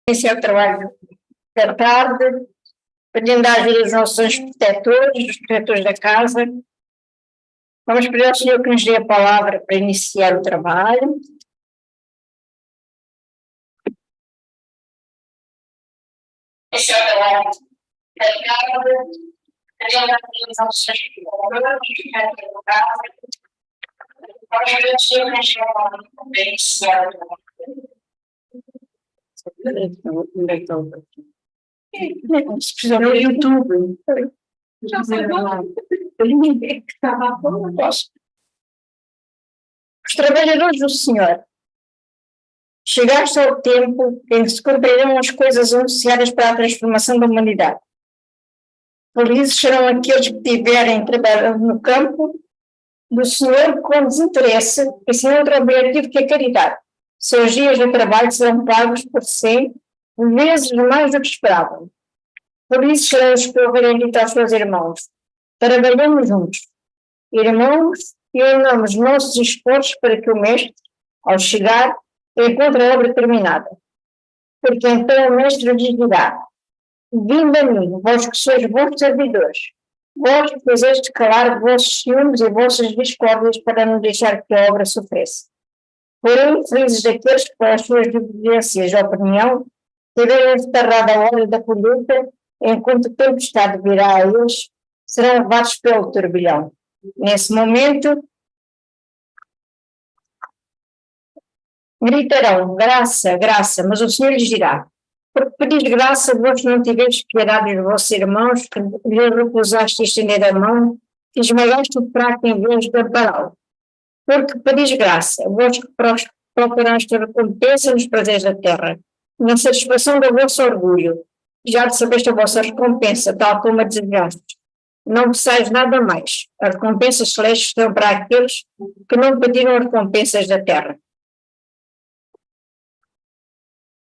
Esse é o trabalho da tarde, pedindo a ajuda dos nossos protetores, dos protetores da casa. Vamos pedir ao Senhor que nos dê a palavra para iniciar o trabalho. Esse é o trabalho da tarde, pedindo a ajuda dos nossos protetores da casa. Vamos pedir ao Senhor que nos dê a palavra para iniciar o trabalho. Se precisar do YouTube. Já sei lá. Os trabalhadores do Senhor, chegaste ao tempo em que se cumprirão as coisas anunciadas para a transformação da humanidade. Felizes serão aqueles que tiverem trabalhado no campo do Senhor com desinteresse e sem outro objetivo que a caridade. Seus dias de trabalho serão pagos por 100 vezes mais do que esperavam. Felizes serão os que ouvirem dito aos seus irmãos: trabalhamos juntos. Irmãos, e unamos nossos esforços para que o Mestre, ao chegar, encontre a obra terminada. Porque então o Mestre lhes dirá: vinde a mim, vós que sois vossos servidores, vós que fizeste calar vossos ciúmes e vossas discórdias para não deixar que a obra sofresse. Porém, felizes daqueles que, pelas suas divergências de opinião, tiverem enterrado a hora da colheita, enquanto a tempestade virá a eles, serão levados pelo turbilhão. Nesse momento, gritarão: graça, graça, mas o Senhor lhes dirá: porque pedis graça, vós não tiveis piedade dos vossos irmãos, que lhes recusaste estender a mão, que esmagaste o fraco em vez de ampará-lo. Porque pedis graça, vós que procuraste recompensa nos prazeres da terra, na satisfação do vosso orgulho, já de sabeste a vossa recompensa, tal como a desejaste. Não vos nada mais. As recompensas celestes são para aqueles que não pediram recompensas da terra.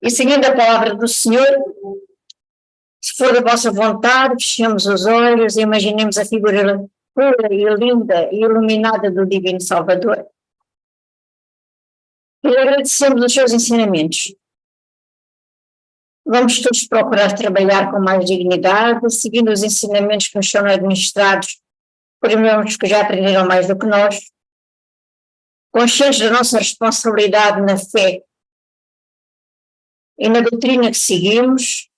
E seguindo a palavra do Senhor, se for da vossa vontade, fechemos os olhos e imaginemos a figura pura e linda e iluminada do Divino Salvador. E agradecemos os seus ensinamentos. Vamos todos procurar trabalhar com mais dignidade, seguindo os ensinamentos que nos são administrados por irmãos que já aprenderam mais do que nós, conscientes da nossa responsabilidade na fé e na doutrina que seguimos.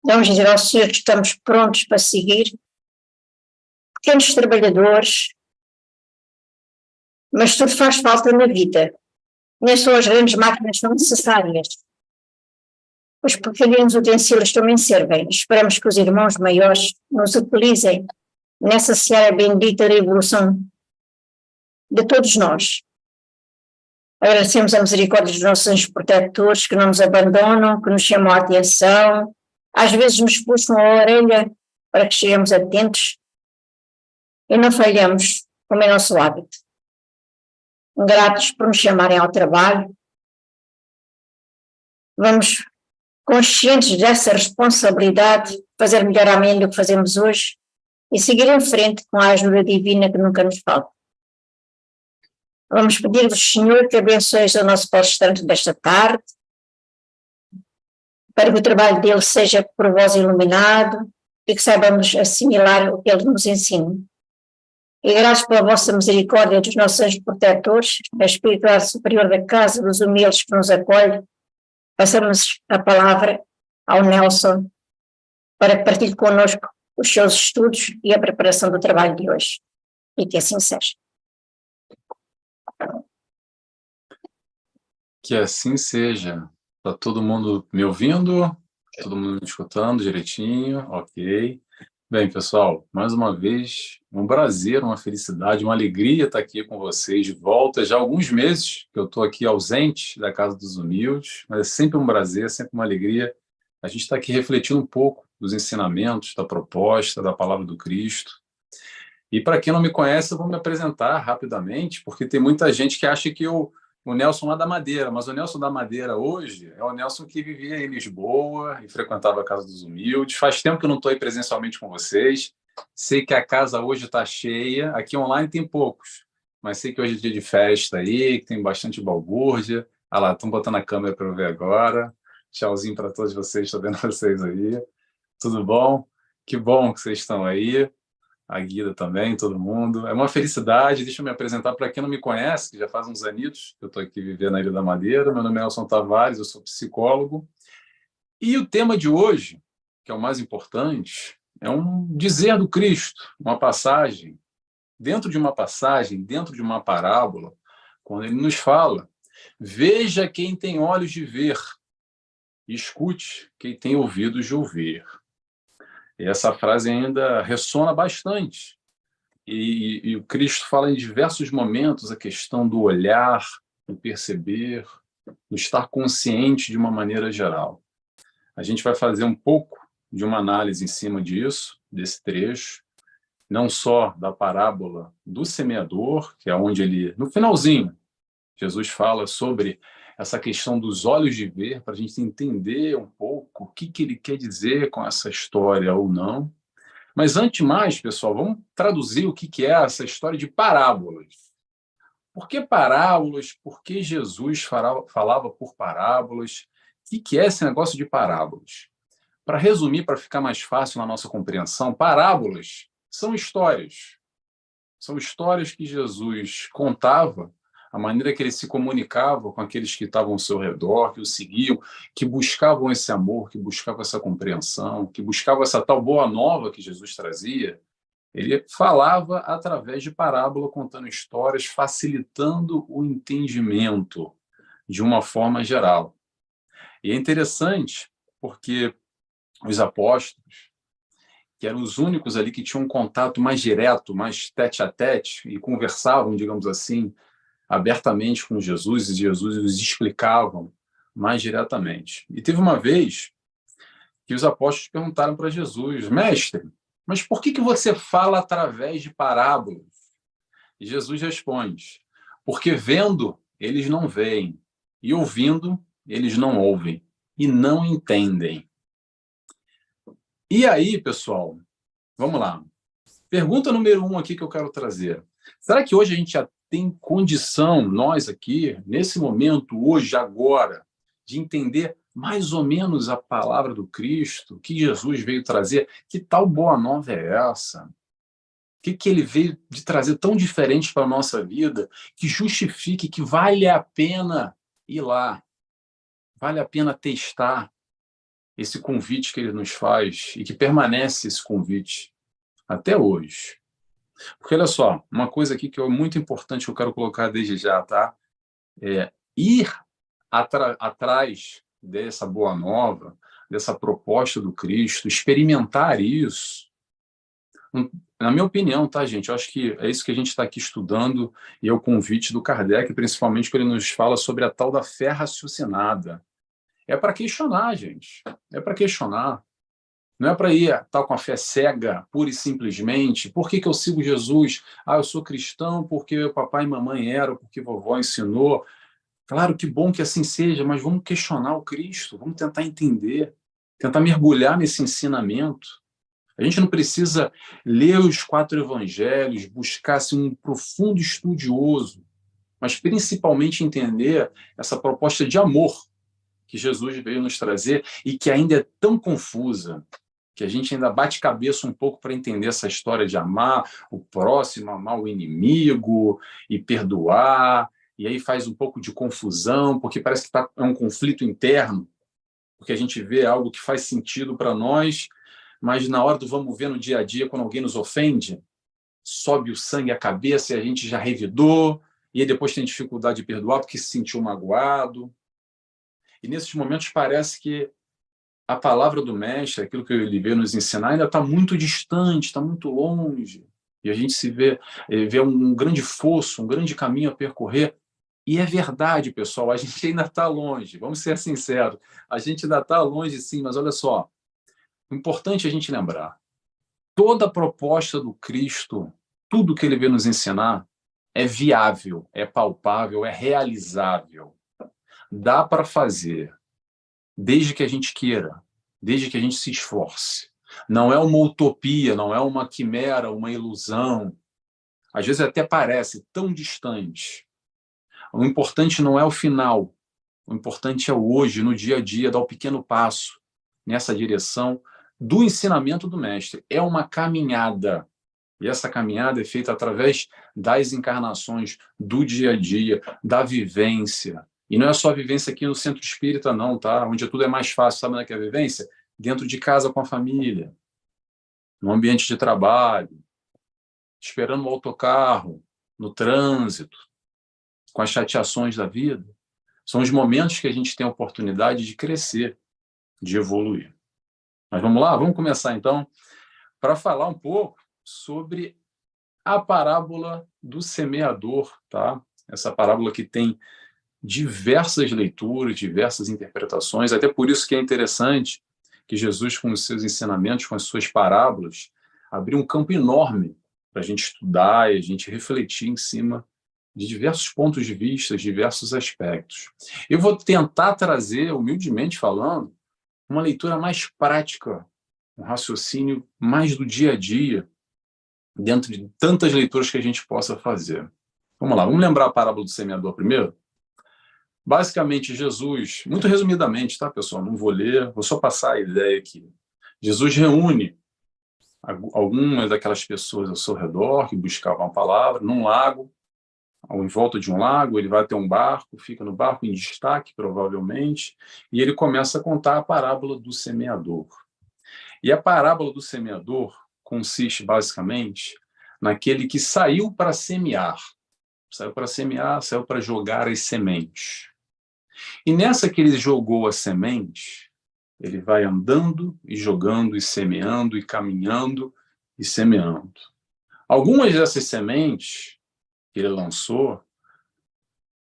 Vamos dizer ao Senhor que estamos prontos para seguir, pequenos trabalhadores, mas tudo faz falta na vida. Nem só as grandes máquinas são necessárias. Os pequeninos utensílios também servem. Esperamos que os irmãos maiores nos utilizem nessa seara bendita da evolução de todos nós. Agradecemos a misericórdia dos nossos protetores que não nos abandonam, que nos chamam a atenção, às vezes nos puxam a orelha para que cheguemos atentos e não falhamos, como é nosso hábito. Gratos por nos chamarem ao trabalho. Vamos conscientes dessa responsabilidade, fazer melhor amanhã do que fazemos hoje e seguir em frente com a ajuda divina que nunca nos falta. Vamos pedir-vos, Senhor, que abençoes o nosso palestrante desta tarde, para que o trabalho dele seja por vós iluminado e que saibamos assimilar o que ele nos ensina. E graças pela vossa misericórdia dos nossos protetores, a espiritualidade superior da casa, dos humildes que nos acolhe, passamos a palavra ao Nelson para que partilhe connosco os seus estudos e a preparação do trabalho de hoje. E que assim seja. Que assim seja. Está todo mundo me ouvindo? Todo mundo me escutando direitinho? Ok. Bem, pessoal, mais uma vez, um prazer, uma felicidade, uma alegria estar aqui com vocês de volta. Já há alguns meses que eu estou aqui ausente da Casa dos Humildes, mas é sempre um prazer, sempre uma alegria. A gente está aqui refletindo um pouco dos ensinamentos, da proposta, da palavra do Cristo. E para quem não me conhece, eu vou me apresentar rapidamente, porque tem muita gente que acha que o Nelson lá da Madeira, mas o Nelson da Madeira hoje é o Nelson que vivia em Lisboa e frequentava a Casa dos Humildes. Faz tempo que eu não estou aí presencialmente com vocês. Sei que a casa hoje está cheia. Aqui online tem poucos, mas sei que hoje é dia de festa aí, que tem bastante balbúrdia. Ah lá, estão botando a câmera para eu ver agora. Tchauzinho para todos vocês, estou vendo vocês aí. Tudo bom? Que bom que vocês estão aí. A Guida também, todo mundo. É uma felicidade. Deixa eu me apresentar para quem não me conhece, que já faz uns anitos que eu estou aqui vivendo na Ilha da Madeira. Meu nome é Elson Tavares, eu sou psicólogo. E o tema de hoje, que é o mais importante, é um dizer do Cristo, uma passagem. Dentro de uma passagem, dentro de uma parábola, quando ele nos fala: veja quem tem olhos de ver, e escute quem tem ouvidos de ouvir. E essa frase ainda ressona bastante. E o Cristo fala em diversos momentos a questão do olhar, do perceber, do estar consciente de uma maneira geral. A gente vai fazer um pouco de uma análise em cima disso, desse trecho, não só da parábola do semeador, que é onde ele, no finalzinho, Jesus fala sobre essa questão dos olhos de ver, para a gente entender um pouco o que ele quer dizer com essa história ou não. Mas antes de mais, pessoal, vamos traduzir o que é essa história de parábolas. Por que parábolas? Por que Jesus falava por parábolas? O que é esse negócio de parábolas? Para resumir, para ficar mais fácil na nossa compreensão, parábolas são histórias. São histórias que Jesus contava, a maneira que ele se comunicava com aqueles que estavam ao seu redor, que o seguiam, que buscavam esse amor, que buscavam essa compreensão, que buscavam essa tal boa nova que Jesus trazia. Ele falava através de parábola, contando histórias, facilitando o entendimento de uma forma geral. E é interessante porque os apóstolos, que eram os únicos ali que tinham um contato mais direto, mais tete-a-tete, e conversavam, digamos assim, abertamente com Jesus, e Jesus os explicavam mais diretamente. E teve uma vez que os apóstolos perguntaram para Jesus: mestre, mas por que você fala através de parábolas? E Jesus responde: porque vendo, eles não veem, e ouvindo, eles não ouvem, e não entendem. E aí, pessoal, vamos lá. Pergunta número 1 aqui que eu quero trazer. Será que hoje a gente já tem condição, nós aqui, nesse momento, hoje, agora, de entender mais ou menos a palavra do Cristo, o que Jesus veio trazer? Que tal boa nova é essa? O que ele veio de trazer tão diferente para a nossa vida, que justifique que vale a pena ir lá, vale a pena testar esse convite que ele nos faz e que permanece esse convite até hoje? Porque, olha só, uma coisa aqui que é muito importante que eu quero colocar desde já, tá? É ir atrás dessa boa nova, dessa proposta do Cristo, experimentar isso. Na minha opinião, tá, gente? Eu acho que é isso que a gente está aqui estudando, e é o convite do Kardec, principalmente quando ele nos fala sobre a tal da fé raciocinada. É para questionar, gente. É para questionar. Não é para ir tal com a fé cega, pura e simplesmente. Por que eu sigo Jesus? Eu sou cristão porque o papai e mamãe eram, porque vovó ensinou. Claro, que bom que assim seja, mas vamos questionar o Cristo, vamos tentar entender, tentar mergulhar nesse ensinamento. A gente não precisa ler os 4 evangelhos, buscar assim, um profundo estudioso, mas principalmente entender essa proposta de amor que Jesus veio nos trazer e que ainda é tão confusa, que a gente ainda bate cabeça um pouco para entender essa história de amar o próximo, amar o inimigo e perdoar, e aí faz um pouco de confusão, porque parece que é um conflito interno, porque a gente vê algo que faz sentido para nós, mas na hora do vamos ver no dia a dia, quando alguém nos ofende, sobe o sangue à cabeça e a gente já revidou, e aí depois tem dificuldade de perdoar porque se sentiu magoado. E nesses momentos parece que a palavra do mestre, aquilo que ele veio nos ensinar, ainda está muito distante, está muito longe. E a gente vê um grande fosso, um grande caminho a percorrer. E é verdade, pessoal, a gente ainda está longe. Vamos ser sinceros. A gente ainda está longe, sim, mas olha só. O importante é a gente lembrar. Toda a proposta do Cristo, tudo que ele veio nos ensinar, é viável, é palpável, é realizável. Dá para fazer. Desde que a gente queira, desde que a gente se esforce. Não é uma utopia, não é uma quimera, uma ilusão. Às vezes até parece tão distante. O importante não é o final. O importante é hoje, no dia a dia, dar o pequeno passo nessa direção do ensinamento do mestre. É uma caminhada. E essa caminhada é feita através das encarnações, do dia a dia, da vivência. E não é só a vivência aqui no centro espírita, não, tá? Onde tudo é mais fácil, sabe onde é que é a vivência? Dentro de casa com a família, no ambiente de trabalho, esperando o autocarro, no trânsito, com as chateações da vida. São os momentos que a gente tem a oportunidade de crescer, de evoluir. Mas vamos lá? Vamos começar, então, para falar um pouco sobre a parábola do semeador, tá? Essa parábola que tem diversas leituras, diversas interpretações, até por isso que é interessante que Jesus, com os seus ensinamentos, com as suas parábolas, abriu um campo enorme para a gente estudar e a gente refletir em cima de diversos pontos de vista, diversos aspectos. Eu vou tentar trazer, humildemente falando, uma leitura mais prática, um raciocínio mais do dia a dia, dentro de tantas leituras que a gente possa fazer. Vamos lá, vamos lembrar a parábola do semeador primeiro? Basicamente, Jesus, muito resumidamente, tá, pessoal? Não vou ler, vou só passar a ideia aqui. Jesus reúne algumas daquelas pessoas ao seu redor que buscavam a palavra num lago, em volta de um lago, ele vai ter um barco, fica no barco em destaque, provavelmente, e ele começa a contar a parábola do semeador. E a parábola do semeador consiste, basicamente, naquele que saiu para semear. Saiu para semear, saiu para jogar as sementes. E nessa que ele jogou a semente, ele vai andando e jogando e semeando e caminhando e semeando. Algumas dessas sementes que ele lançou,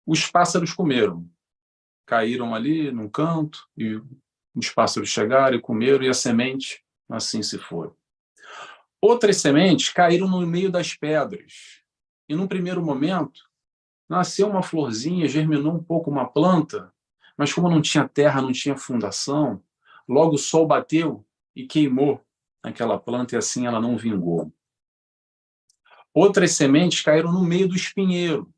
os pássaros comeram. Caíram ali num canto e os pássaros chegaram e comeram e a semente assim se foi. Outras sementes caíram no meio das pedras. E num primeiro momento, nasceu uma florzinha, germinou um pouco uma planta, mas como não tinha terra, não tinha fundação, logo o sol bateu e queimou aquela planta e assim ela não vingou. Outras sementes caíram no meio do espinheiro.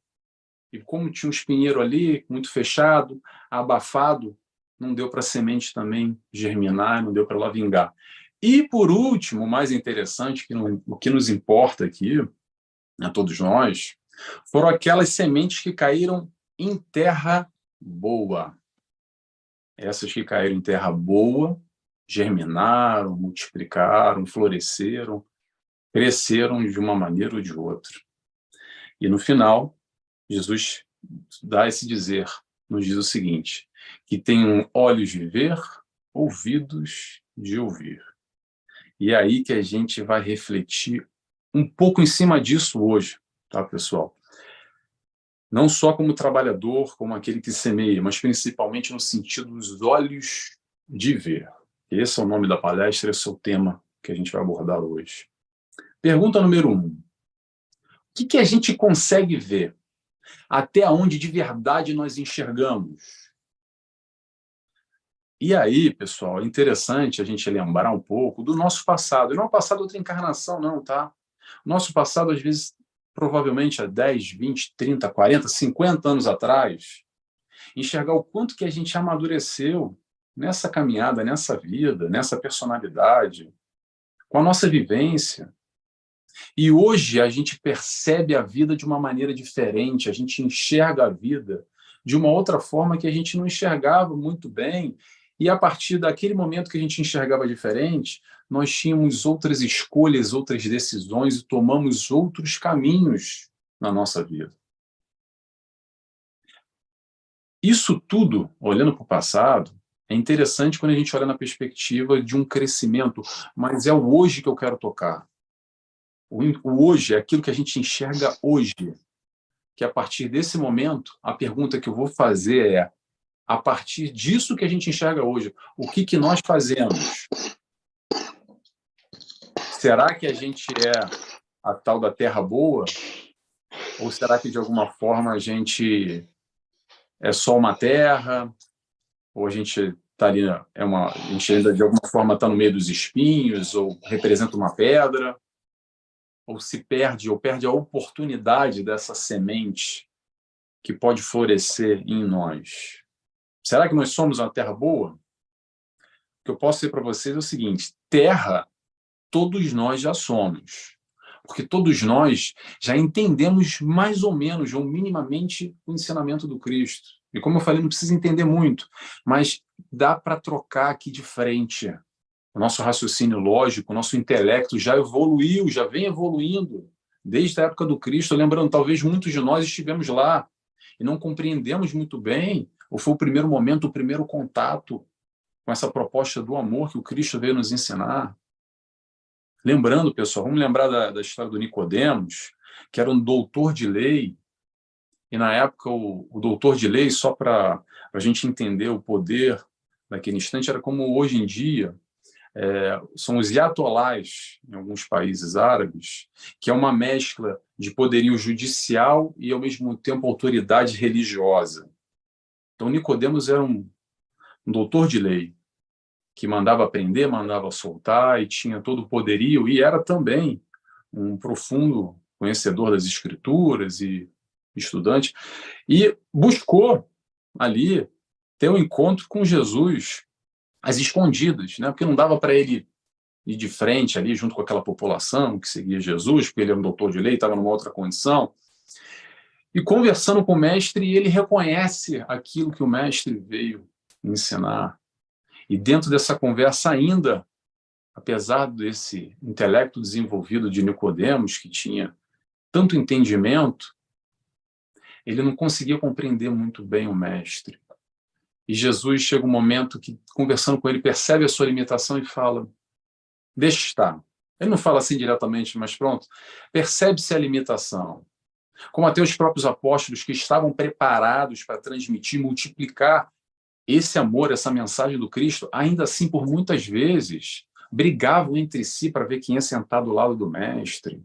E como tinha um espinheiro ali, muito fechado, abafado, não deu para a semente também germinar, não deu para ela vingar. E, por último, o mais interessante, o que nos importa aqui, a todos nós, foram aquelas sementes que caíram em terra boa. Essas que caíram em terra boa, germinaram, multiplicaram, floresceram, cresceram de uma maneira ou de outra. E no final, Jesus dá esse dizer, nos diz o seguinte, que tenham olhos de ver, ouvidos de ouvir. E é aí que a gente vai refletir um pouco em cima disso hoje, tá, pessoal? Não só como trabalhador, como aquele que semeia, mas principalmente no sentido dos olhos de ver. Esse é o nome da palestra, esse é o tema que a gente vai abordar hoje. Pergunta número 1. O que a gente consegue ver? Até onde de verdade nós enxergamos? E aí, pessoal, é interessante a gente lembrar um pouco do nosso passado. E não é o passado de outra encarnação, não, tá? O nosso passado, às vezes, provavelmente há 10, 20, 30, 40, 50 anos atrás, enxergar o quanto que a gente amadureceu nessa caminhada, nessa vida, nessa personalidade, com a nossa vivência. E hoje a gente percebe a vida de uma maneira diferente, a gente enxerga a vida de uma outra forma que a gente não enxergava muito bem. E a partir daquele momento que a gente enxergava diferente, nós tínhamos outras escolhas, outras decisões e tomamos outros caminhos na nossa vida. Isso tudo, olhando para o passado, é interessante quando a gente olha na perspectiva de um crescimento, mas é o hoje que eu quero tocar. O hoje é aquilo que a gente enxerga hoje. Que a partir desse momento, a pergunta que eu vou fazer é, a partir disso que a gente enxerga hoje, o que nós fazemos? Será que a gente é a tal da terra boa? Ou será que, de alguma forma, a gente é só uma terra? Ou a gente está ali, a gente ainda, de alguma forma, está no meio dos espinhos, ou representa uma pedra? Ou se perde, ou perde a oportunidade dessa semente que pode florescer em nós? Será que nós somos uma terra boa? O que eu posso dizer para vocês é o seguinte: terra, todos nós já somos. Porque todos nós já entendemos mais ou menos, ou minimamente, o ensinamento do Cristo. E como eu falei, não precisa entender muito, mas dá para trocar aqui de frente. O nosso raciocínio lógico, o nosso intelecto já evoluiu, já vem evoluindo desde a época do Cristo. Lembrando, talvez muitos de nós estivemos lá e não compreendemos muito bem, ou foi o primeiro momento, o primeiro contato com essa proposta do amor que o Cristo veio nos ensinar. Lembrando, pessoal, vamos lembrar da história do Nicodemos, que era um doutor de lei, e na época o doutor de lei, só para a gente entender o poder naquele instante, era como hoje em dia, são os iatolás, em alguns países árabes, que é uma mescla de poderio judicial e, ao mesmo tempo, autoridade religiosa. Então, Nicodemos era um doutor de lei, que mandava prender, mandava soltar, e tinha todo o poderio, e era também um profundo conhecedor das escrituras e estudante, e buscou ali ter um encontro com Jesus às escondidas, né? Porque não dava para ele ir de frente ali junto com aquela população que seguia Jesus, porque ele era um doutor de lei, estava numa outra condição. E conversando com o mestre, ele reconhece aquilo que o mestre veio ensinar. E dentro dessa conversa ainda, apesar desse intelecto desenvolvido de Nicodemos, que tinha tanto entendimento, ele não conseguia compreender muito bem o mestre. E Jesus chega um momento que, conversando com ele, percebe a sua limitação e fala: deixa estar. Ele não fala assim diretamente, mas pronto, percebe-se a limitação. Como até os próprios apóstolos que estavam preparados para transmitir, multiplicar esse amor, essa mensagem do Cristo, ainda assim, por muitas vezes, brigavam entre si para ver quem ia sentar do lado do mestre,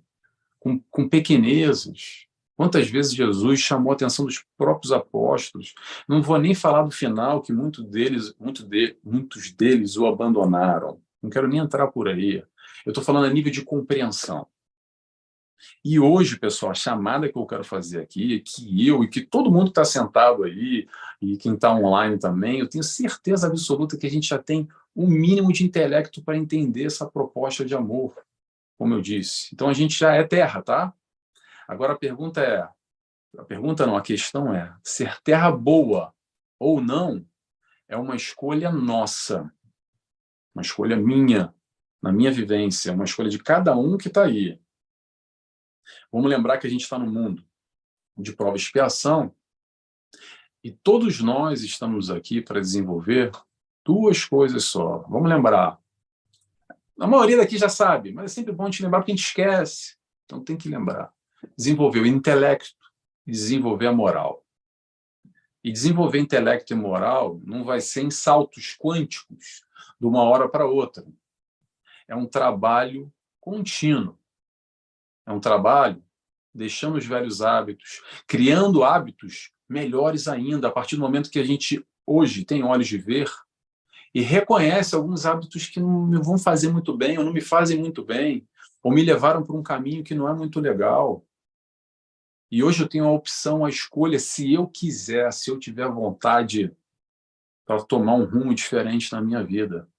com pequenezas. Quantas vezes Jesus chamou a atenção dos próprios apóstolos? Não vou nem falar do final, que muitos deles o abandonaram. Não quero nem entrar por aí. Eu estou falando a nível de compreensão. E hoje, pessoal, a chamada que eu quero fazer aqui, que eu e que todo mundo que está sentado aí, e quem está online também, eu tenho certeza absoluta que a gente já tem um mínimo de intelecto para entender essa proposta de amor, como eu disse. Então a gente já é terra, tá? Agora a questão é, ser terra boa ou não é uma escolha nossa, uma escolha minha, na minha vivência, uma escolha de cada um que está aí. Vamos lembrar que a gente está no mundo de prova e expiação, e todos nós estamos aqui para desenvolver duas coisas só. Vamos lembrar. A maioria daqui já sabe, mas é sempre bom a gente lembrar porque a gente esquece. Então tem que lembrar. Desenvolver o intelecto e desenvolver a moral. E desenvolver intelecto e moral não vai ser em saltos quânticos de uma hora para outra. É um trabalho contínuo. É um trabalho deixando os velhos hábitos, criando hábitos melhores ainda, a partir do momento que a gente hoje tem olhos de ver e reconhece alguns hábitos que não me vão fazer muito bem, ou não me fazem muito bem, ou me levaram para um caminho que não é muito legal. E hoje eu tenho a opção, a escolha, se eu quiser, se eu tiver vontade, para tomar um rumo diferente na minha vida,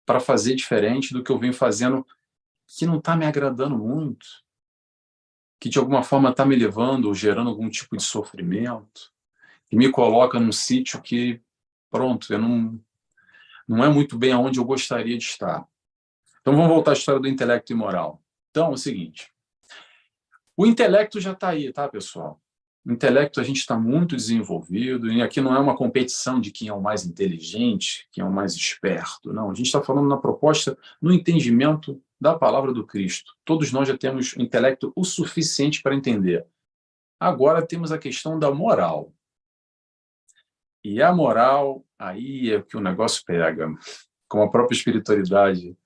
para fazer diferente do que eu venho fazendo, que não está me agradando muito, que de alguma forma está me levando ou gerando algum tipo de sofrimento, que me coloca num sítio que, pronto, eu não é muito bem aonde eu gostaria de estar. Então vamos voltar à história do intelecto e moral. Então é o seguinte, o intelecto já está aí, tá, pessoal? O intelecto a gente está muito desenvolvido, e aqui não é uma competição de quem é o mais inteligente, quem é o mais esperto, não. A gente está falando na proposta, no entendimento da palavra do Cristo. Todos nós já temos intelecto o suficiente para entender. Agora temos a questão da moral. E a moral, aí é que o negócio pega. Como a própria espiritualidade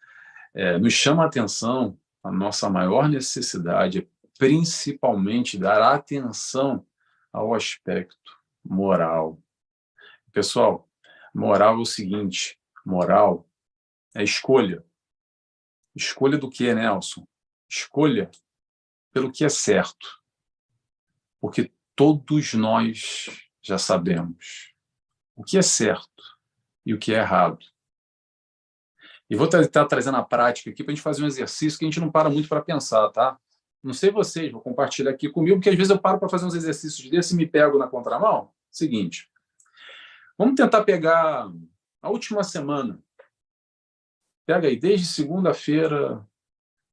nos chama a atenção, a nossa maior necessidade é principalmente dar atenção ao aspecto moral. Pessoal, moral é o seguinte, moral é escolha. Escolha do que, Nelson? Escolha pelo que é certo. Porque todos nós já sabemos. o que é certo e o que é errado. E vou estar trazendo a prática aqui para a gente fazer um exercício que a gente não para muito para pensar, tá? Não sei vocês, vou compartilhar aqui comigo, porque às vezes eu paro para fazer uns exercícios desses e me pego na contramão. Seguinte, vamos tentar pegar a última semana. Pega aí, desde segunda-feira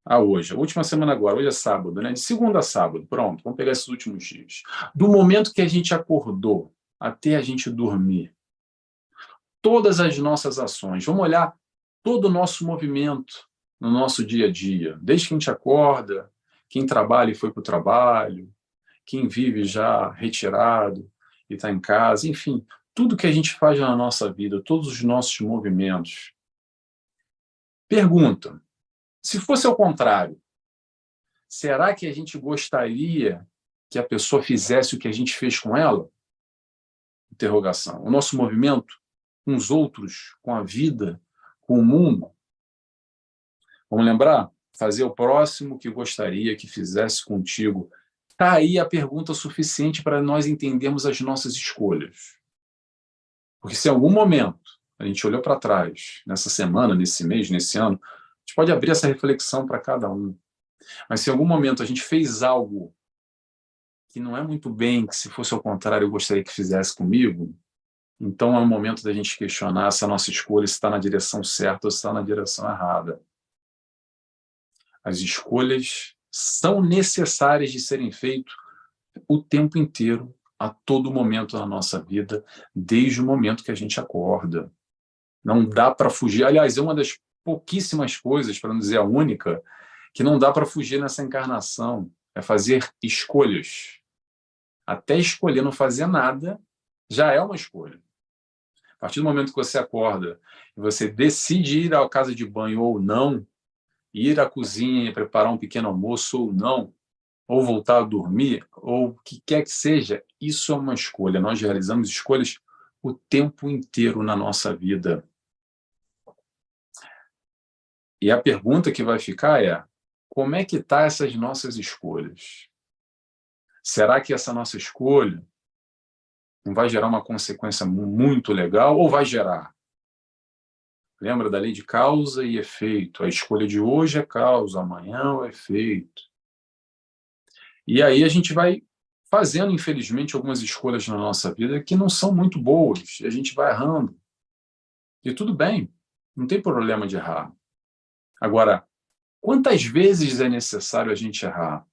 a hoje. A última semana agora, hoje é sábado, né? De segunda a sábado, pronto, vamos pegar esses últimos dias. Do momento que a gente acordou até a gente dormir, todas as nossas ações, vamos olhar todo o nosso movimento no nosso dia a dia, desde que a gente acorda, quem trabalha e foi para o trabalho, quem vive já retirado e está em casa, enfim, tudo que a gente faz na nossa vida, todos os nossos movimentos. Pergunta, se fosse ao contrário, será que a gente gostaria que a pessoa fizesse o que a gente fez com ela? Interrogação. O nosso movimento com os outros, com a vida, com o mundo. Vamos lembrar? Fazer o próximo que gostaria que fizesse contigo. Está aí a pergunta suficiente para nós entendermos as nossas escolhas. Porque se em algum momento a gente olhou para trás, nessa semana, nesse mês, nesse ano, a gente pode abrir essa reflexão para cada um. Mas se em algum momento a gente fez algo que não é muito bem, que se fosse ao contrário eu gostaria que fizesse comigo, então é o momento da gente questionar se a nossa escolha está na direção certa ou se está na direção errada. As escolhas são necessárias de serem feitas o tempo inteiro, a todo momento da nossa vida, desde o momento que a gente acorda. Não dá para fugir. Aliás, é uma das pouquíssimas coisas, para não dizer a única, que não dá para fugir nessa encarnação. É fazer escolhas. Até escolher não fazer nada já é uma escolha. A partir do momento que você acorda e você decide ir à casa de banho ou não, ir à cozinha e preparar um pequeno almoço ou não, ou voltar a dormir, ou o que quer que seja, isso é uma escolha. Nós realizamos escolhas o tempo inteiro na nossa vida. E a pergunta que vai ficar é: como é que estão essas nossas escolhas? Será que essa nossa escolha não vai gerar uma consequência muito legal ou vai gerar? Lembra da lei de causa e efeito? A escolha de hoje é causa, amanhã é o efeito. E aí a gente vai fazendo, infelizmente, algumas escolhas na nossa vida que não são muito boas, e a gente vai errando. E tudo bem, não tem problema de errar. Agora, quantas vezes é necessário a gente errar?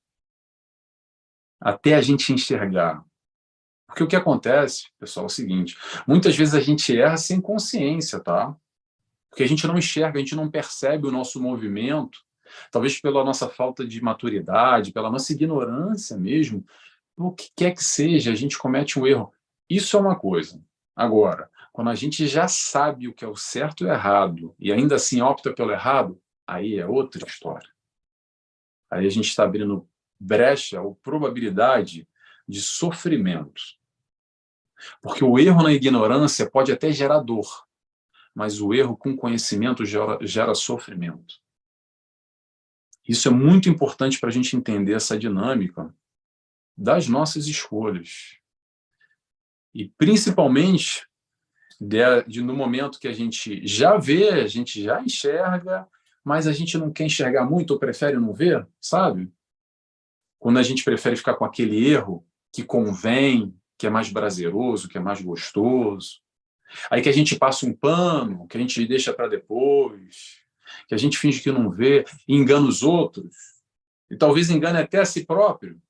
Até a gente enxergar. Porque o que acontece, pessoal, é o seguinte: muitas vezes a gente erra sem consciência, tá? Porque a gente não enxerga, a gente não percebe o nosso movimento, talvez pela nossa falta de maturidade, pela nossa ignorância mesmo, o que quer que seja, a gente comete um erro. Isso é uma coisa. Agora, quando a gente já sabe o que é o certo e o errado, e ainda assim opta pelo errado, aí é outra história. Aí a gente está abrindo brecha ou probabilidade de sofrimento. Porque o erro na ignorância pode até gerar dor, mas o erro com conhecimento gera sofrimento. Isso é muito importante para a gente entender essa dinâmica das nossas escolhas. E principalmente no momento que a gente já vê, a gente já enxerga, mas a gente não quer enxergar muito ou prefere não ver, sabe? Quando a gente prefere ficar com aquele erro que convém, que é mais prazeroso, que é mais gostoso. Aí que a gente passa um pano, que a gente deixa para depois, que a gente finge que não vê, e engana os outros, e talvez engane até a si próprio.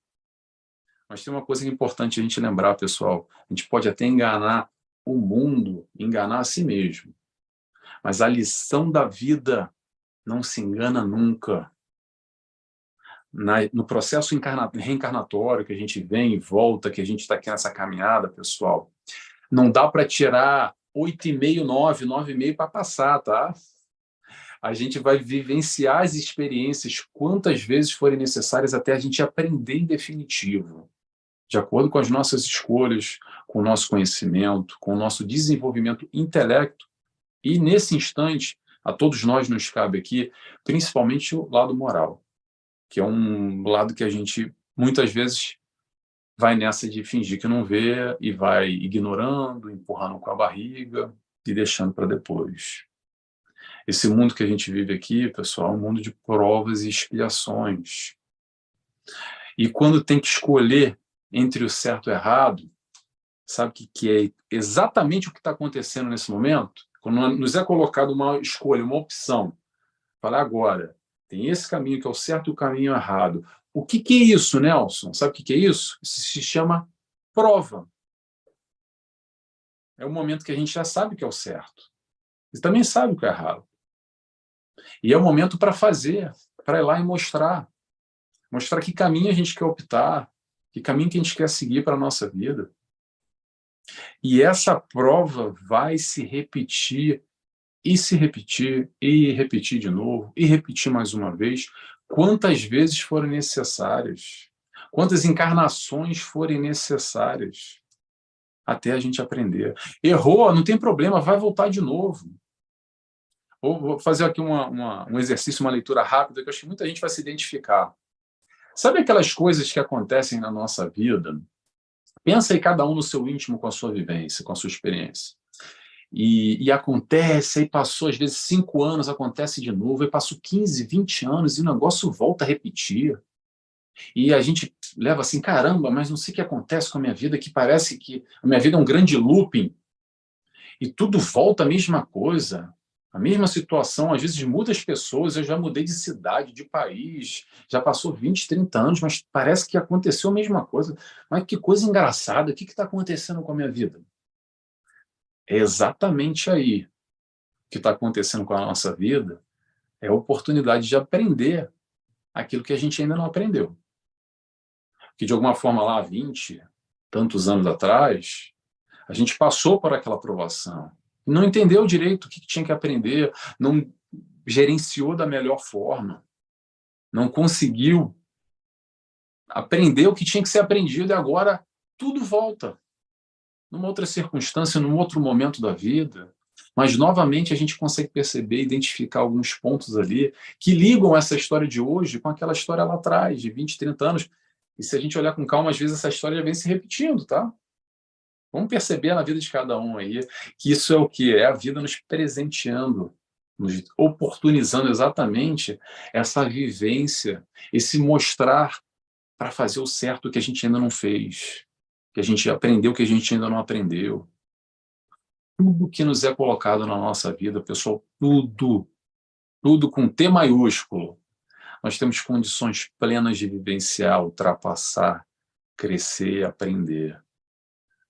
Mas tem uma coisa que é importante a gente lembrar, pessoal: a gente pode até enganar o mundo, enganar a si mesmo, mas a lição da vida não se engana nunca. No processo reencarnatório que a gente vem e volta, que a gente está aqui nessa caminhada, pessoal, não dá para tirar 8,5, 9, 9,5 para passar, tá? A gente vai vivenciar as experiências quantas vezes forem necessárias até a gente aprender em definitivo, de acordo com as nossas escolhas, com o nosso conhecimento, com o nosso desenvolvimento intelecto. E, nesse instante, a todos nós nos cabe aqui, principalmente o lado moral, que é um lado que a gente, muitas vezes, vai nessa de fingir que não vê e vai ignorando, empurrando com a barriga e deixando para depois. Esse mundo que a gente vive aqui, pessoal, é um mundo de provas e expiações. E quando tem que escolher entre o certo e o errado, sabe o que é exatamente o que está acontecendo nesse momento? Quando nos é colocado uma escolha, uma opção, falar agora, tem esse caminho que é o certo e o caminho errado. O que é isso, Nelson? Sabe o que é isso? Isso se chama prova. É o momento que a gente já sabe o que é o certo. E também sabe o que é errado. E é o momento para fazer, para ir lá e mostrar. Mostrar que caminho a gente quer optar, que caminho que a gente quer seguir para a nossa vida. E essa prova vai se repetir, e se repetir, e repetir de novo, e repetir mais uma vez, quantas vezes forem necessárias, quantas encarnações forem necessárias, até a gente aprender. Errou, não tem problema, vai voltar de novo. Ou vou fazer aqui um exercício, uma leitura rápida, que eu acho que muita gente vai se identificar. Sabe aquelas coisas que acontecem na nossa vida? Pensa aí cada um no seu íntimo com a sua vivência, com a sua experiência. E acontece, aí passou às vezes 5 anos, acontece de novo, aí passou 15, 20 anos e o negócio volta a repetir. E a gente leva assim, caramba, mas não sei o que acontece com a minha vida, que parece que a minha vida é um grande looping. E tudo volta a mesma coisa, a mesma situação, às vezes muda as pessoas, eu já mudei de cidade, de país, já passou 20, 30 anos, mas parece que aconteceu a mesma coisa. Mas que coisa engraçada, o que está acontecendo com a minha vida? É exatamente aí que está acontecendo com a nossa vida, é a oportunidade de aprender aquilo que a gente ainda não aprendeu. Que de alguma forma lá, 20, tantos anos atrás, a gente passou por aquela provação, não entendeu direito o que tinha que aprender, não gerenciou da melhor forma, não conseguiu aprender o que tinha que ser aprendido e agora tudo volta, numa outra circunstância, num outro momento da vida. Mas, novamente, a gente consegue perceber, identificar alguns pontos ali que ligam essa história de hoje com aquela história lá atrás, de 20, 30 anos. E se a gente olhar com calma, às vezes essa história já vem se repetindo, tá? Vamos perceber na vida de cada um aí que isso é o quê? É a vida nos presenteando, nos oportunizando exatamente essa vivência, esse mostrar para fazer o certo que a gente ainda não fez, que a gente aprendeu que a gente ainda não aprendeu. Tudo que nos é colocado na nossa vida, pessoal, tudo com T maiúsculo, nós temos condições plenas de vivenciar, ultrapassar, crescer, aprender.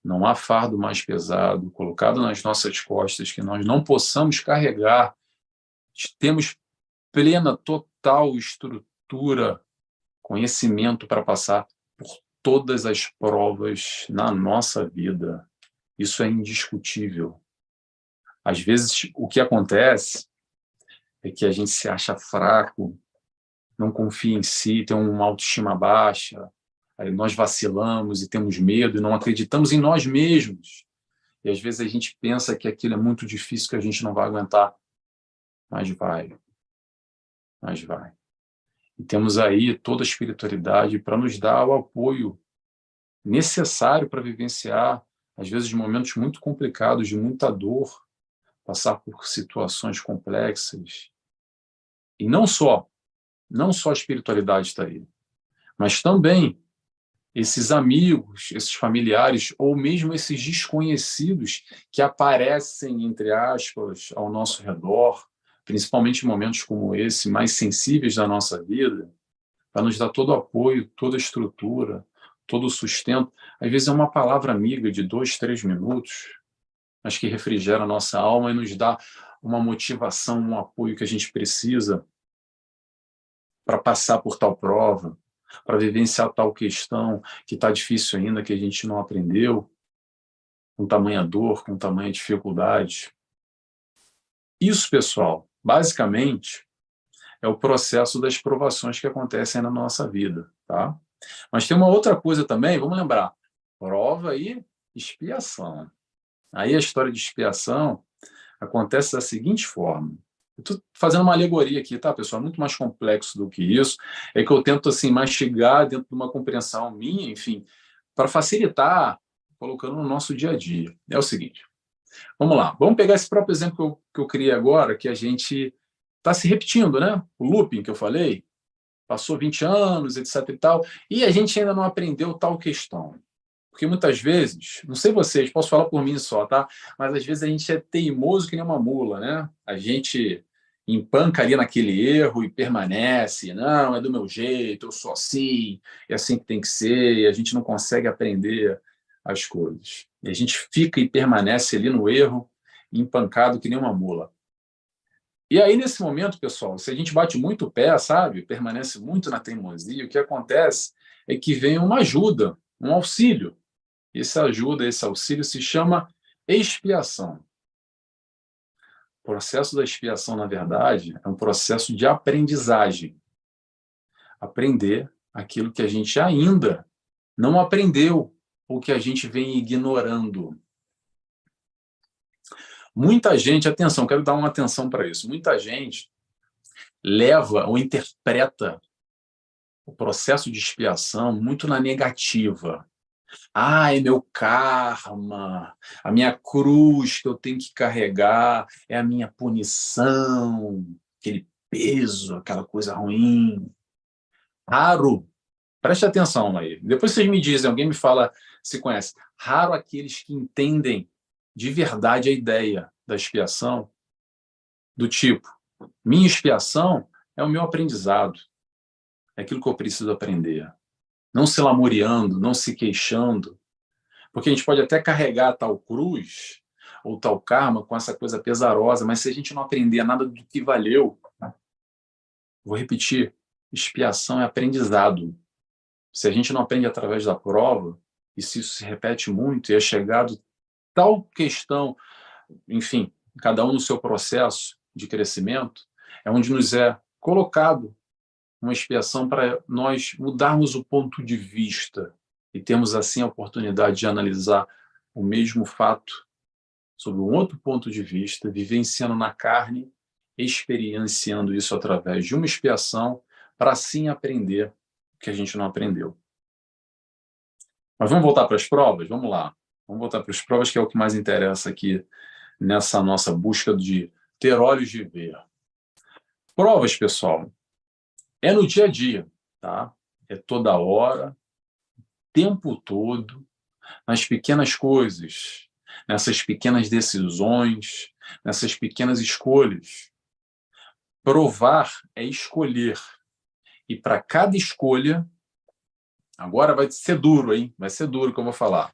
Não há fardo mais pesado colocado nas nossas costas que nós não possamos carregar. Temos plena, total estrutura, conhecimento para passar por todas as provas na nossa vida. Isso é indiscutível. Às vezes, o que acontece é que a gente se acha fraco, não confia em si, tem uma autoestima baixa, aí nós vacilamos e temos medo e não acreditamos em nós mesmos. E às vezes a gente pensa que aquilo é muito difícil, que a gente não vai aguentar. Mas vai. Mas vai. E temos aí toda a espiritualidade para nos dar o apoio necessário para vivenciar, às vezes, momentos muito complicados, de muita dor, passar por situações complexas. E não só a espiritualidade está aí, mas também esses amigos, esses familiares, ou mesmo esses desconhecidos que aparecem, entre aspas, ao nosso redor, principalmente em momentos como esse, mais sensíveis da nossa vida, para nos dar todo o apoio, toda a estrutura, todo o sustento. Às vezes é uma palavra amiga de 2, 3 minutos, mas que refrigera a nossa alma e nos dá uma motivação, um apoio que a gente precisa para passar por tal prova, para vivenciar tal questão que está difícil ainda, que a gente não aprendeu, com tamanha dor, com tamanha dificuldade. Isso, pessoal, basicamente, é o processo das provações que acontecem na nossa vida, tá? Mas tem uma outra coisa também, vamos lembrar, prova e expiação. Aí a história de expiação acontece da seguinte forma. Eu estou fazendo uma alegoria aqui, tá, pessoal? Muito mais complexo do que isso. É que eu tento, assim, mastigar dentro de uma compreensão minha, enfim, para facilitar, colocando no nosso dia a dia. É o seguinte, vamos lá, vamos pegar esse próprio exemplo que eu criei agora, que a gente está se repetindo, né? O looping que eu falei, passou 20 anos, etc e tal, e a gente ainda não aprendeu tal questão. Porque muitas vezes, não sei vocês, posso falar por mim só, tá? Mas às vezes a gente é teimoso que nem uma mula, né? A gente empanca ali naquele erro e permanece, não, é do meu jeito, eu sou assim, é assim que tem que ser, e a gente não consegue aprender as coisas. E a gente fica e permanece ali no erro, empancado que nem uma mula. E aí, nesse momento, pessoal, se a gente bate muito o pé, sabe, permanece muito na teimosia, o que acontece é que vem uma ajuda, um auxílio. Essa ajuda, esse auxílio se chama expiação. O processo da expiação, na verdade, é um processo de aprendizagem. Aprender aquilo que a gente ainda não aprendeu ou que a gente vem ignorando. Muita gente, atenção, quero dar uma atenção para isso, muita gente leva ou interpreta o processo de expiação muito na negativa. É meu karma, a minha cruz que eu tenho que carregar, é a minha punição, aquele peso, aquela coisa ruim. Raro, preste atenção aí. Depois vocês me dizem, alguém me fala se conhece. Raro aqueles que entendem de verdade a ideia da expiação, do tipo, minha expiação é o meu aprendizado, é aquilo que eu preciso aprender. Não se lamuriando, não se queixando, porque a gente pode até carregar tal cruz ou tal karma com essa coisa pesarosa, mas se a gente não aprender nada do que valeu, vou repetir, expiação é aprendizado. Se a gente não aprende através da prova, e se isso se repete muito, e é chegado tal questão, enfim, cada um no seu processo de crescimento, é onde nos é colocado uma expiação para nós mudarmos o ponto de vista e termos assim a oportunidade de analisar o mesmo fato sob um outro ponto de vista, vivenciando na carne, experienciando isso através de uma expiação, para assim aprender o que a gente não aprendeu. Mas vamos voltar para as provas? Vamos lá. Vamos voltar para as provas, que é o que mais interessa aqui nessa nossa busca de ter olhos de ver. Provas, pessoal, é no dia a dia, tá? É toda hora, tempo todo, nas pequenas coisas, nessas pequenas decisões, nessas pequenas escolhas. Provar é escolher. E para cada escolha, agora vai ser duro, hein? Vai ser duro o que eu vou falar.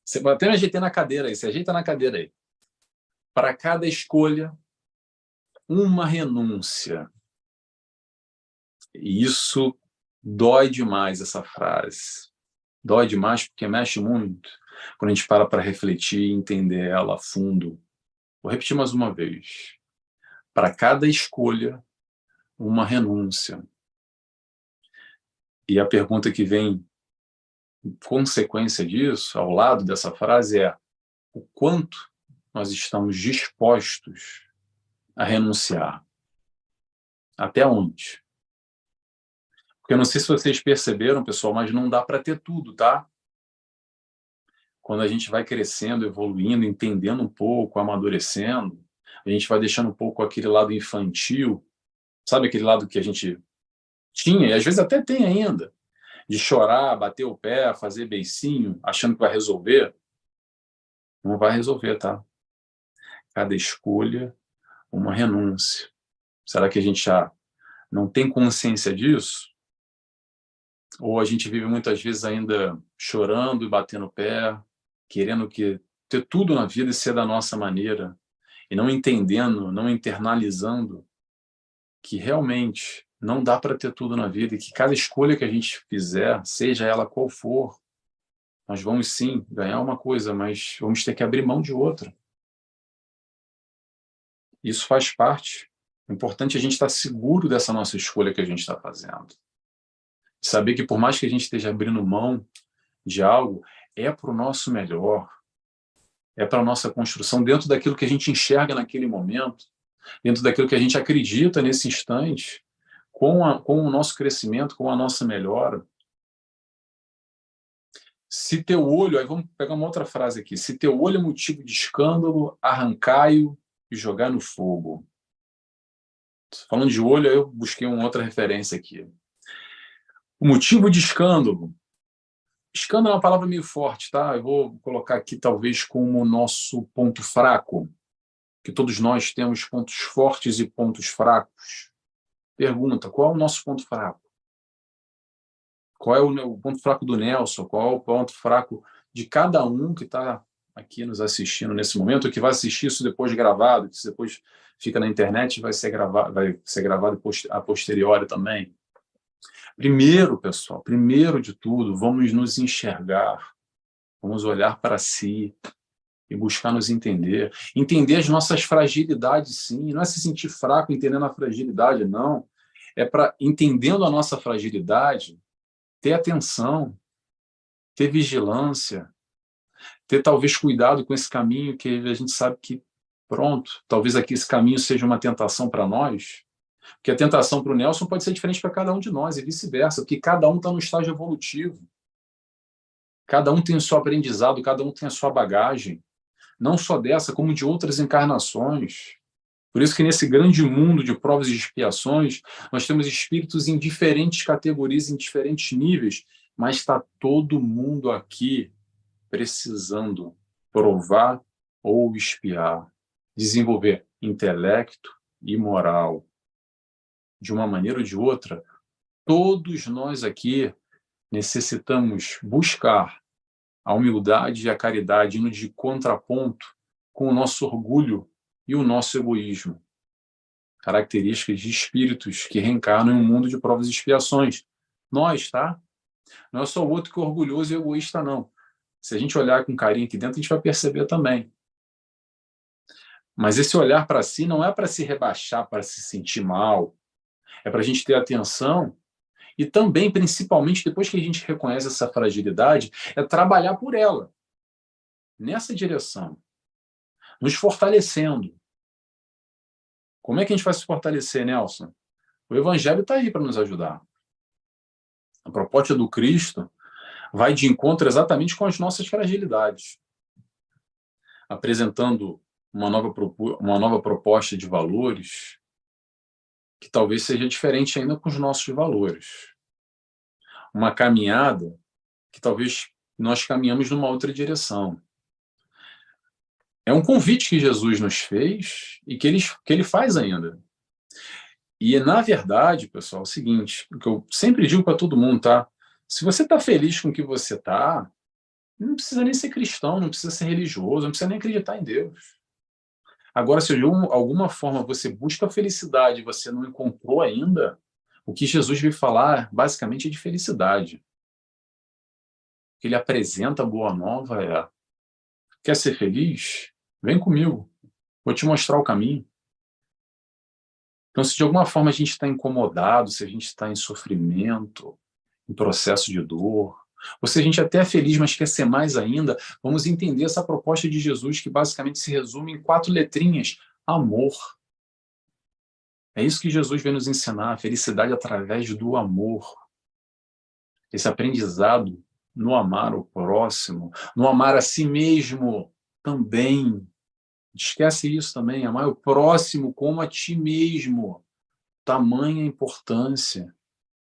Você vai até me ajeitar na cadeira aí, se ajeita na cadeira aí. Para cada escolha, uma renúncia. E isso dói demais, essa frase. Dói demais porque mexe muito quando a gente para refletir e entender ela a fundo. Vou repetir mais uma vez. Para cada escolha, uma renúncia. E a pergunta que vem consequência disso, ao lado dessa frase, é o quanto nós estamos dispostos a renunciar. Até onde? Porque eu não sei se vocês perceberam, pessoal, mas não dá para ter tudo, tá? Quando a gente vai crescendo, evoluindo, entendendo um pouco, amadurecendo, a gente vai deixando um pouco aquele lado infantil, sabe aquele lado que a gente tinha, e às vezes até tem ainda, de chorar, bater o pé, fazer beicinho, achando que vai resolver. Não vai resolver, tá? Cada escolha, uma renúncia. Será que a gente já não tem consciência disso? Ou a gente vive muitas vezes ainda chorando e batendo o pé, querendo ter tudo na vida e ser da nossa maneira, e não entendendo, não internalizando que realmente não dá para ter tudo na vida e que cada escolha que a gente fizer, seja ela qual for, nós vamos sim ganhar uma coisa, mas vamos ter que abrir mão de outra. Isso faz parte. É importante a gente estar seguro dessa nossa escolha que a gente está fazendo. Saber que por mais que a gente esteja abrindo mão de algo, é para o nosso melhor. É para a nossa construção dentro daquilo que a gente enxerga naquele momento, dentro daquilo que a gente acredita nesse instante, com o nosso crescimento, com a nossa melhora. Se teu olho, aí vamos pegar uma outra frase aqui, se teu olho é motivo de escândalo, arrancai-o e jogai no fogo. Falando de olho, eu busquei uma outra referência aqui. O motivo de escândalo. Escândalo é uma palavra meio forte, tá? Eu vou colocar aqui talvez como nosso ponto fraco, que todos nós temos pontos fortes e pontos fracos. Pergunta, qual é o nosso ponto fraco? Qual é o ponto fraco do Nelson? Qual é o ponto fraco de cada um que está aqui nos assistindo nesse momento, que vai assistir isso depois gravado, que depois fica na internet e vai ser gravado a posteriori também. Primeiro, pessoal, primeiro de tudo, vamos nos enxergar, vamos olhar para si e buscar nos entender. Entender as nossas fragilidades, sim. Não é se sentir fraco entendendo a fragilidade, não. É para, entendendo a nossa fragilidade, ter atenção, ter vigilância, ter talvez cuidado com esse caminho que a gente sabe que, pronto, talvez aqui esse caminho seja uma tentação para nós, porque a tentação para o Nelson pode ser diferente para cada um de nós e vice-versa, porque cada um está no estágio evolutivo, cada um tem o seu aprendizado, cada um tem a sua bagagem, não só dessa, como de outras encarnações. Por isso que nesse grande mundo de provas e expiações, nós temos espíritos em diferentes categorias, em diferentes níveis, mas está todo mundo aqui precisando provar ou expiar, desenvolver intelecto e moral. De uma maneira ou de outra, todos nós aqui necessitamos buscar a humildade e a caridade indo de contraponto com o nosso orgulho e o nosso egoísmo. Características de espíritos que reencarnam em um mundo de provas e expiações. Nós, tá? Não é só o outro que é orgulhoso e egoísta, não. Se a gente olhar com carinho aqui dentro, a gente vai perceber também. Mas esse olhar para si não é para se rebaixar, para se sentir mal. É para a gente ter atenção e também, principalmente, depois que a gente reconhece essa fragilidade, é trabalhar por ela. Nessa direção. Nos fortalecendo. Como é que a gente vai se fortalecer, Nelson? O Evangelho está aí para nos ajudar. A proposta do Cristo vai de encontro exatamente com as nossas fragilidades, apresentando uma nova proposta de valores que talvez seja diferente ainda com os nossos valores. Uma caminhada que talvez nós caminhamos numa outra direção. É um convite que Jesus nos fez e que ele faz ainda. E, na verdade, pessoal, é o seguinte, o que eu sempre digo para todo mundo, tá? Se você está feliz com o que você está, não precisa nem ser cristão, não precisa ser religioso, não precisa nem acreditar em Deus. Agora, se de alguma forma você busca a felicidade e você não encontrou ainda, o que Jesus veio falar, basicamente, é de felicidade. O que ele apresenta a boa nova é: quer ser feliz? Vem comigo, vou te mostrar o caminho. Então, se de alguma forma a gente está incomodado, se a gente está em sofrimento, em processo de dor, ou se a gente até é feliz, mas quer ser mais ainda, vamos entender essa proposta de Jesus, que basicamente se resume em 4 letrinhas: amor. É isso que Jesus vem nos ensinar, a felicidade através do amor. Esse aprendizado no amar o próximo, no amar a si mesmo também. Esquece isso também, amar o próximo como a ti mesmo. Tamanha importância.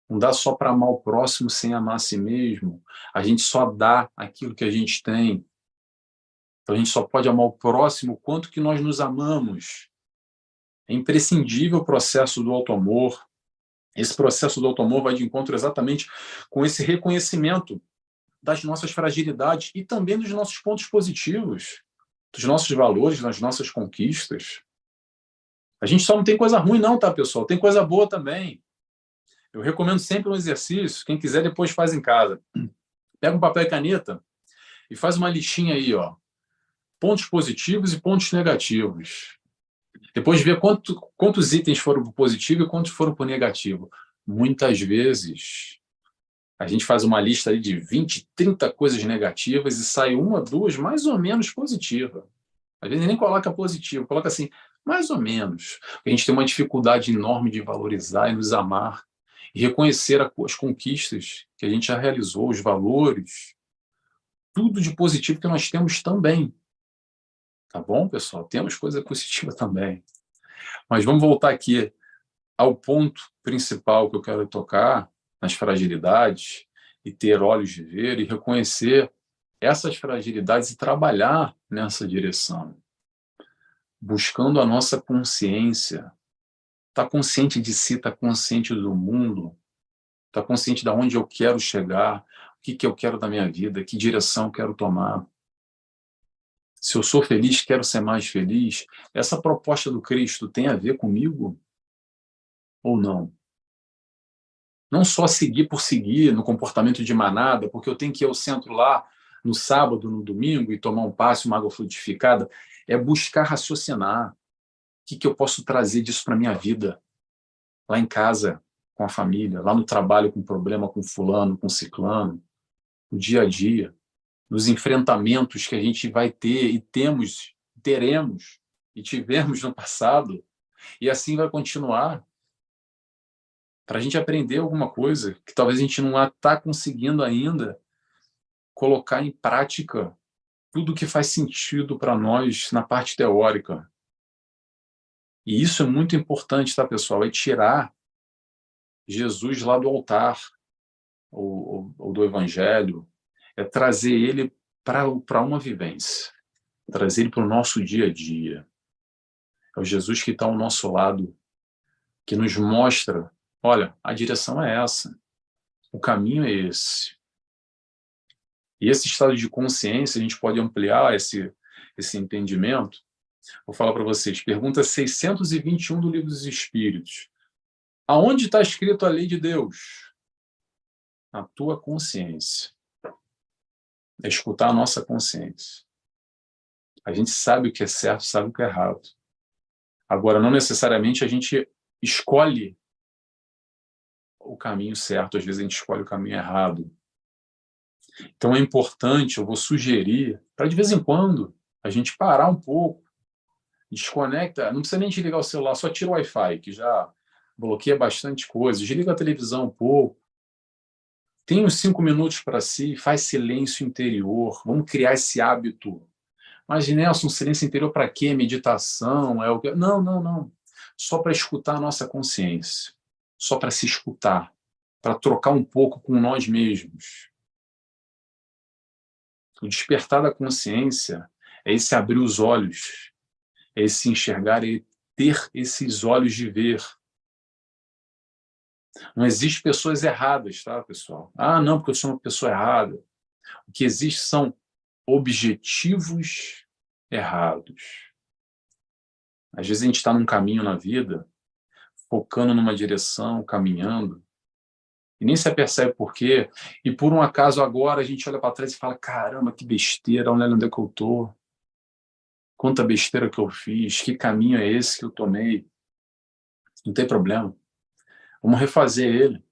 Não dá só para amar o próximo sem amar a si mesmo. A gente só dá aquilo que a gente tem. Então a gente só pode amar o próximo quanto que nós nos amamos. É imprescindível o processo do auto-amor. Esse processo do auto-amor vai de encontro exatamente com esse reconhecimento das nossas fragilidades e também dos nossos pontos positivos, dos nossos valores, das nossas conquistas. A gente só não tem coisa ruim não, tá, pessoal? Tem coisa boa também. Eu recomendo sempre um exercício, quem quiser depois faz em casa. Pega um papel e caneta e faz uma listinha aí, ó. Pontos positivos e pontos negativos. Depois vê quantos itens foram por positivo e quantos foram por negativo. Muitas vezes a gente faz uma lista aí de 20, 30 coisas negativas e sai 1, 2 mais ou menos positiva. Às vezes nem coloca positivo, coloca assim, mais ou menos. A gente tem uma dificuldade enorme de valorizar e nos amar e reconhecer as conquistas que a gente já realizou, os valores. tudo de positivo que nós temos também. Tá bom, pessoal? Temos coisa positiva também. Mas vamos voltar aqui ao ponto principal que eu quero tocar, nas fragilidades, e ter olhos de ver e reconhecer essas fragilidades e trabalhar nessa direção, buscando a nossa consciência. Está consciente de si, está consciente do mundo, está consciente de onde eu quero chegar, o que eu quero da minha vida, que direção eu quero tomar. Se eu sou feliz, quero ser mais feliz. Essa proposta do Cristo tem a ver comigo ou não? Não só seguir por seguir no comportamento de manada, porque eu tenho que ir ao centro lá no sábado, no domingo, e tomar um passe, uma água frutificada, é buscar raciocinar. O que eu posso trazer disso para a minha vida? Lá em casa, com a família, lá no trabalho, com problema com fulano, com ciclano, no dia a dia, nos enfrentamentos que a gente vai ter e teremos e tivemos no passado, e assim vai continuar, para a gente aprender alguma coisa que talvez a gente não está conseguindo ainda colocar em prática tudo que faz sentido para nós na parte teórica. E isso é muito importante, tá, pessoal? É tirar Jesus lá do altar, ou do evangelho, é trazer ele para uma vivência, trazer ele para o nosso dia a dia. É o Jesus que está ao nosso lado, que nos mostra, olha, a direção é essa, o caminho é esse. E esse estado de consciência, a gente pode ampliar esse entendimento. Vou falar para vocês, pergunta 621 do Livro dos Espíritos. Aonde está escrito a lei de Deus? Na tua consciência. É escutar a nossa consciência. A gente sabe o que é certo, sabe o que é errado. Agora, não necessariamente a gente escolhe o caminho certo, às vezes a gente escolhe o caminho errado. Então é importante, eu vou sugerir, para de vez em quando a gente parar um pouco, desconecta, não precisa nem desligar o celular, só tira o Wi-Fi, que já bloqueia bastante coisa, desliga a televisão um pouco, tem uns 5 minutos para si, faz silêncio interior, vamos criar esse hábito. Mas, Nelson, silêncio interior para quê? Meditação? Não, não, não. Só para escutar a nossa consciência. Só para se escutar. Para trocar um pouco com nós mesmos. O despertar da consciência é esse abrir os olhos. É esse enxergar e ter esses olhos de ver. Não existe pessoas erradas, tá, pessoal? Ah, não, porque eu sou uma pessoa errada. O que existe são objetivos errados. Às vezes a gente está num caminho na vida, focando numa direção, caminhando, e nem se apercebe por quê, e por um acaso agora a gente olha para trás e fala, caramba, que besteira, olha onde é que eu estou, quanta besteira que eu fiz, que caminho é esse que eu tomei. Não tem problema, vamos refazer ele.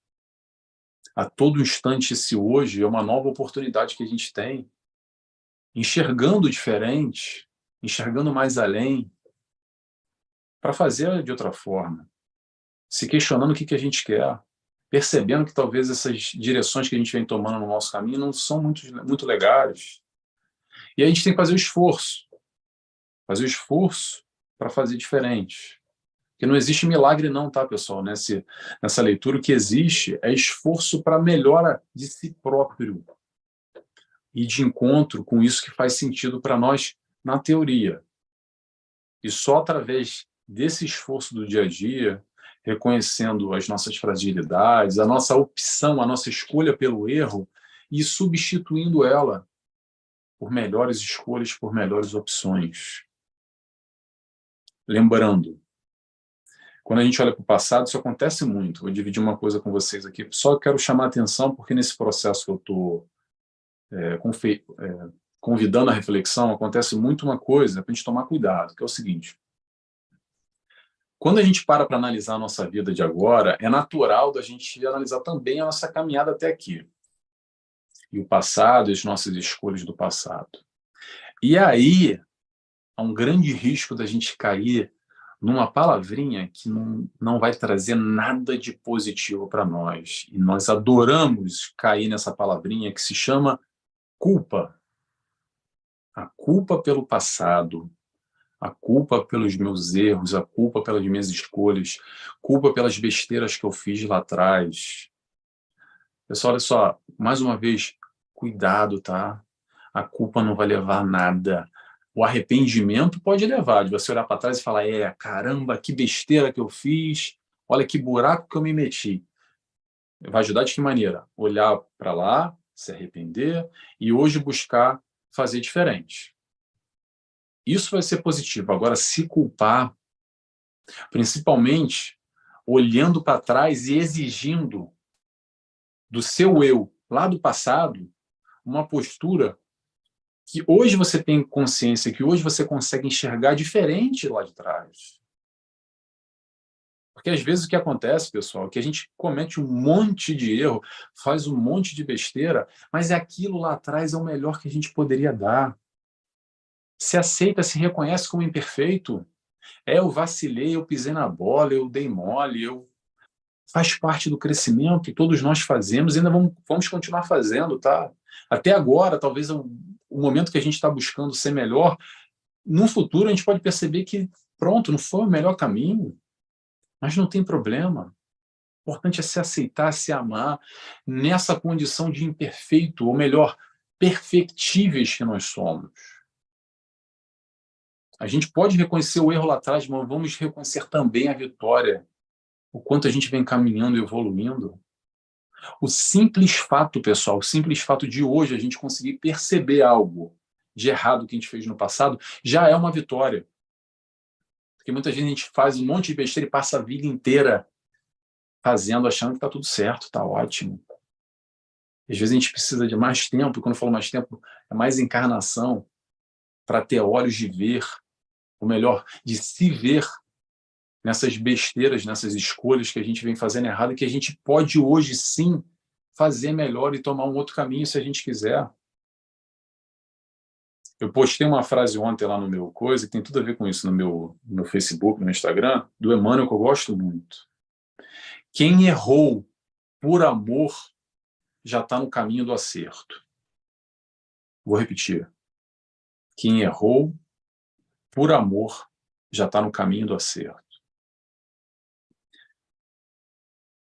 A todo instante, esse hoje é uma nova oportunidade que a gente tem, enxergando diferente, enxergando mais além, para fazer de outra forma, se questionando o que a gente quer, percebendo que talvez essas direções que a gente vem tomando no nosso caminho não são muito legais. E aí a gente tem que fazer o esforço para fazer diferente. Porque não existe milagre não, tá, pessoal? Nessa leitura, o que existe é esforço para melhora de si próprio e de encontro com isso que faz sentido para nós na teoria. E só através desse esforço do dia a dia, reconhecendo as nossas fragilidades, a nossa opção, a nossa escolha pelo erro, e substituindo ela por melhores escolhas, por melhores opções. Lembrando, quando a gente olha para o passado, isso acontece muito. Vou dividir uma coisa com vocês aqui, só quero chamar a atenção, porque nesse processo que eu estou convidando a reflexão, acontece muito uma coisa para a gente tomar cuidado, que é o seguinte. Quando a gente para analisar a nossa vida de agora, é natural da gente analisar também a nossa caminhada até aqui. E o passado, e as nossas escolhas do passado. E aí, há um grande risco da gente cair numa palavrinha que não vai trazer nada de positivo para nós. E nós adoramos cair nessa palavrinha que se chama culpa. A culpa pelo passado, a culpa pelos meus erros, a culpa pelas minhas escolhas, culpa pelas besteiras que eu fiz lá atrás. Pessoal, olha só, mais uma vez, cuidado, tá? A culpa não vai levar a nada. O arrependimento pode levar, de você olhar para trás e falar, caramba, que besteira que eu fiz, olha que buraco que eu me meti. Vai ajudar de que maneira? Olhar para lá, se arrepender e hoje buscar fazer diferente. Isso vai ser positivo. Agora, se culpar, principalmente olhando para trás e exigindo do seu eu lá do passado uma postura que hoje você tem consciência, que hoje você consegue enxergar diferente lá de trás. Porque às vezes o que acontece, pessoal, é que a gente comete um monte de erro, faz um monte de besteira, mas aquilo lá atrás é o melhor que a gente poderia dar. Se aceita, se reconhece como imperfeito. Eu vacilei, eu pisei na bola, eu dei mole, faz parte do crescimento, todos nós fazemos e ainda vamos continuar fazendo, tá? Até agora, talvez o momento que a gente está buscando ser melhor, no futuro a gente pode perceber que, pronto, não foi o melhor caminho, mas não tem problema. O importante é se aceitar, se amar, nessa condição de imperfeito, ou melhor, perfectíveis que nós somos. A gente pode reconhecer o erro lá atrás, mas vamos reconhecer também a vitória, o quanto a gente vem caminhando e evoluindo. O simples fato, pessoal, o simples fato de hoje a gente conseguir perceber algo de errado que a gente fez no passado, já é uma vitória. Porque muitas vezes a gente faz um monte de besteira e passa a vida inteira fazendo, achando que está tudo certo, está ótimo. Às vezes a gente precisa de mais tempo, e quando eu falo mais tempo, é mais encarnação, para ter olhos de ver, ou melhor, de se ver nessas besteiras, nessas escolhas que a gente vem fazendo errado, e que a gente pode hoje sim fazer melhor e tomar um outro caminho se a gente quiser. Eu postei uma frase ontem lá no meu coisa, que tem tudo a ver com isso no meu Facebook, no meu Instagram, do Emmanuel, que eu gosto muito. Quem errou por amor já está no caminho do acerto. Vou repetir. Quem errou por amor já está no caminho do acerto.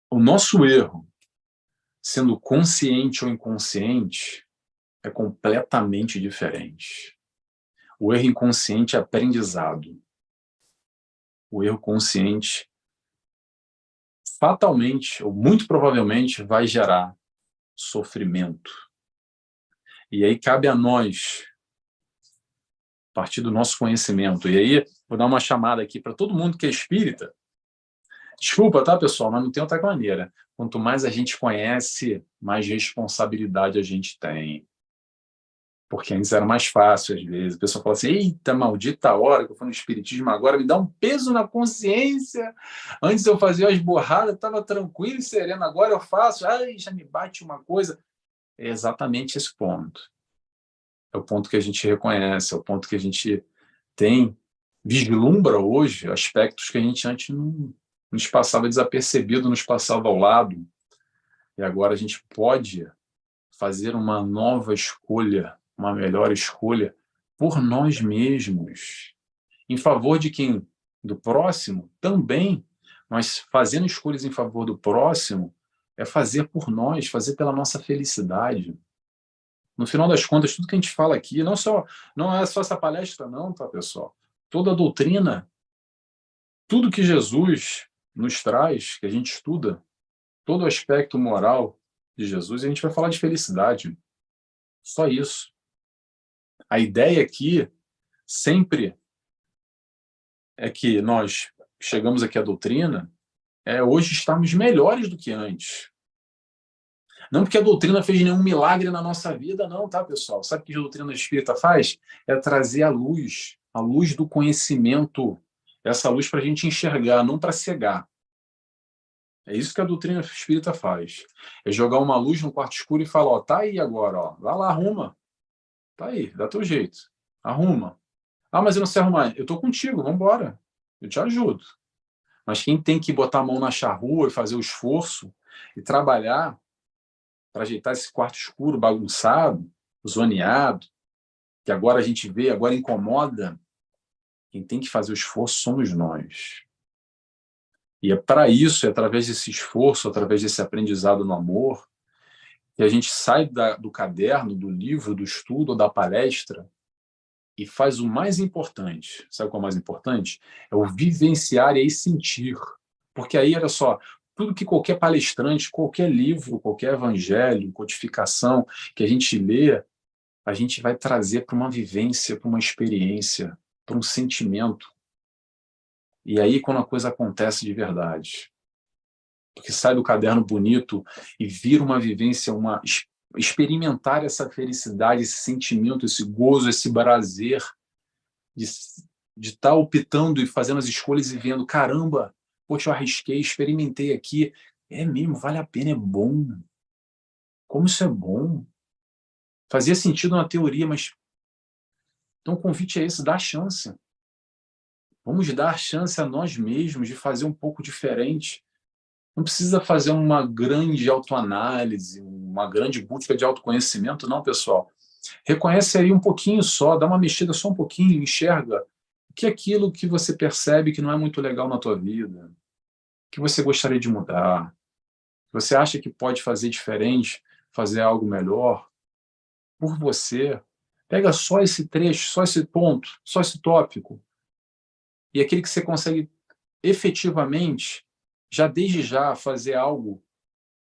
O nosso erro, sendo consciente ou inconsciente, é completamente diferente. O erro inconsciente é aprendizado. O erro consciente, fatalmente, ou muito provavelmente, vai gerar sofrimento. E aí cabe a nós, a partir do nosso conhecimento, e aí vou dar uma chamada aqui para todo mundo que é espírita. Desculpa, tá, pessoal, mas não tem outra maneira. Quanto mais a gente conhece, mais responsabilidade a gente tem. Porque antes era mais fácil, às vezes. A pessoa fala assim, eita, maldita hora que eu fui no espiritismo agora, me dá um peso na consciência. Antes eu fazia as borradas, estava tranquilo e sereno, agora eu faço, ai, já me bate uma coisa. É exatamente esse ponto. É o ponto que a gente reconhece, é o ponto que a gente tem, vislumbra hoje aspectos que a gente antes não nos passava desapercebido, nos passava ao lado. E agora a gente pode fazer uma nova escolha, uma melhor escolha por nós mesmos. Em favor de quem? Do próximo? Também. Mas fazendo escolhas em favor do próximo é fazer por nós, fazer pela nossa felicidade. No final das contas, tudo que a gente fala aqui, não é só essa palestra não, tá, pessoal? Toda a doutrina, tudo que Jesus nos traz, que a gente estuda, todo o aspecto moral de Jesus, a gente vai falar de felicidade. Só isso. A ideia aqui sempre é que nós chegamos aqui à doutrina, hoje estamos melhores do que antes. Não porque a doutrina fez nenhum milagre na nossa vida, não, tá, pessoal? Sabe o que a doutrina espírita faz? É trazer a luz do conhecimento, essa luz para a gente enxergar, não para cegar. É isso que a doutrina espírita faz. É jogar uma luz no quarto escuro e falar, ó, tá aí agora, ó, vai lá, arruma. Tá aí, dá teu jeito. Arruma. Ah, mas eu não sei arrumar. Eu tô contigo, vamos embora. Eu te ajudo. Mas quem tem que botar a mão na charrua e fazer o esforço e trabalhar para ajeitar esse quarto escuro, bagunçado, zoneado, que agora a gente vê, agora incomoda, quem tem que fazer o esforço somos nós. E é para isso, é através desse esforço, através desse aprendizado no amor, que a gente sai do caderno, do livro, do estudo, da palestra, e faz o mais importante. Sabe qual é o mais importante? É o vivenciar e aí sentir. Porque aí, olha só, tudo que qualquer palestrante, qualquer livro, qualquer evangelho, codificação que a gente lê, a gente vai trazer para uma vivência, para uma experiência, para um sentimento. E aí, quando a coisa acontece de verdade, porque sai do caderno bonito e vira uma vivência, experimentar essa felicidade, esse sentimento, esse gozo, esse prazer de estar optando e fazendo as escolhas e vendo, caramba, poxa, eu arrisquei, experimentei aqui, é mesmo, vale a pena, é bom. Como isso é bom. Fazia sentido na teoria, mas então o convite é esse, dá chance. Vamos dar chance a nós mesmos de fazer um pouco diferente. Não precisa fazer uma grande autoanálise, uma grande busca de autoconhecimento, não, pessoal. Reconhece aí um pouquinho só, dá uma mexida só um pouquinho, enxerga o que é aquilo que você percebe que não é muito legal na tua vida, que você gostaria de mudar, que você acha que pode fazer diferente, fazer algo melhor por você. Pega só esse trecho, só esse ponto, só esse tópico, e aquele que você consegue efetivamente, já desde já, fazer algo,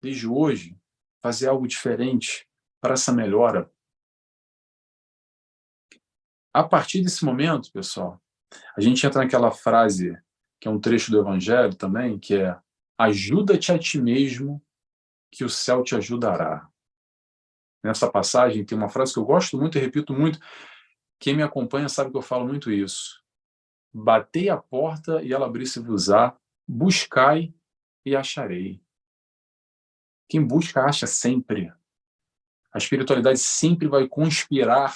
desde hoje, fazer algo diferente para essa melhora. A partir desse momento, pessoal, a gente entra naquela frase, que é um trecho do Evangelho também, que é: ajuda-te a ti mesmo, que o céu te ajudará. Nessa passagem tem uma frase que eu gosto muito e repito muito. Quem me acompanha sabe que eu falo muito isso. Batei a porta e ela abrir-se-vos-á, buscai e acharei. Quem busca, acha sempre. A espiritualidade sempre vai conspirar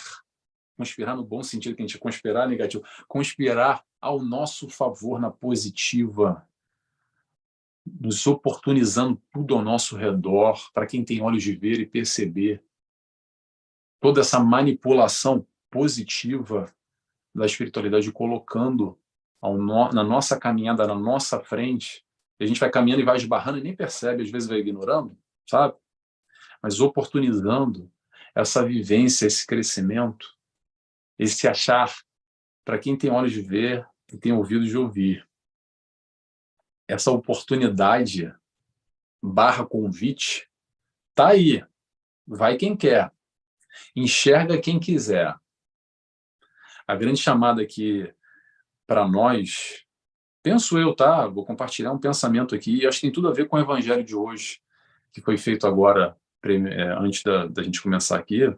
no bom sentido, que a gente conspirar negativo, conspirar ao nosso favor na positiva, nos oportunizando tudo ao nosso redor, para quem tem olhos de ver e perceber. Toda essa manipulação positiva da espiritualidade colocando na nossa caminhada, na nossa frente, e a gente vai caminhando e vai esbarrando e nem percebe, às vezes vai ignorando, sabe? Mas oportunizando essa vivência, esse crescimento, esse achar, para quem tem olhos de ver e tem ouvidos de ouvir. Essa oportunidade barra convite tá aí. Vai quem quer. Enxerga quem quiser. A grande chamada aqui para nós, penso eu, tá? Vou compartilhar um pensamento aqui, e acho que tem tudo a ver com o evangelho de hoje, que foi feito agora, antes da gente começar aqui,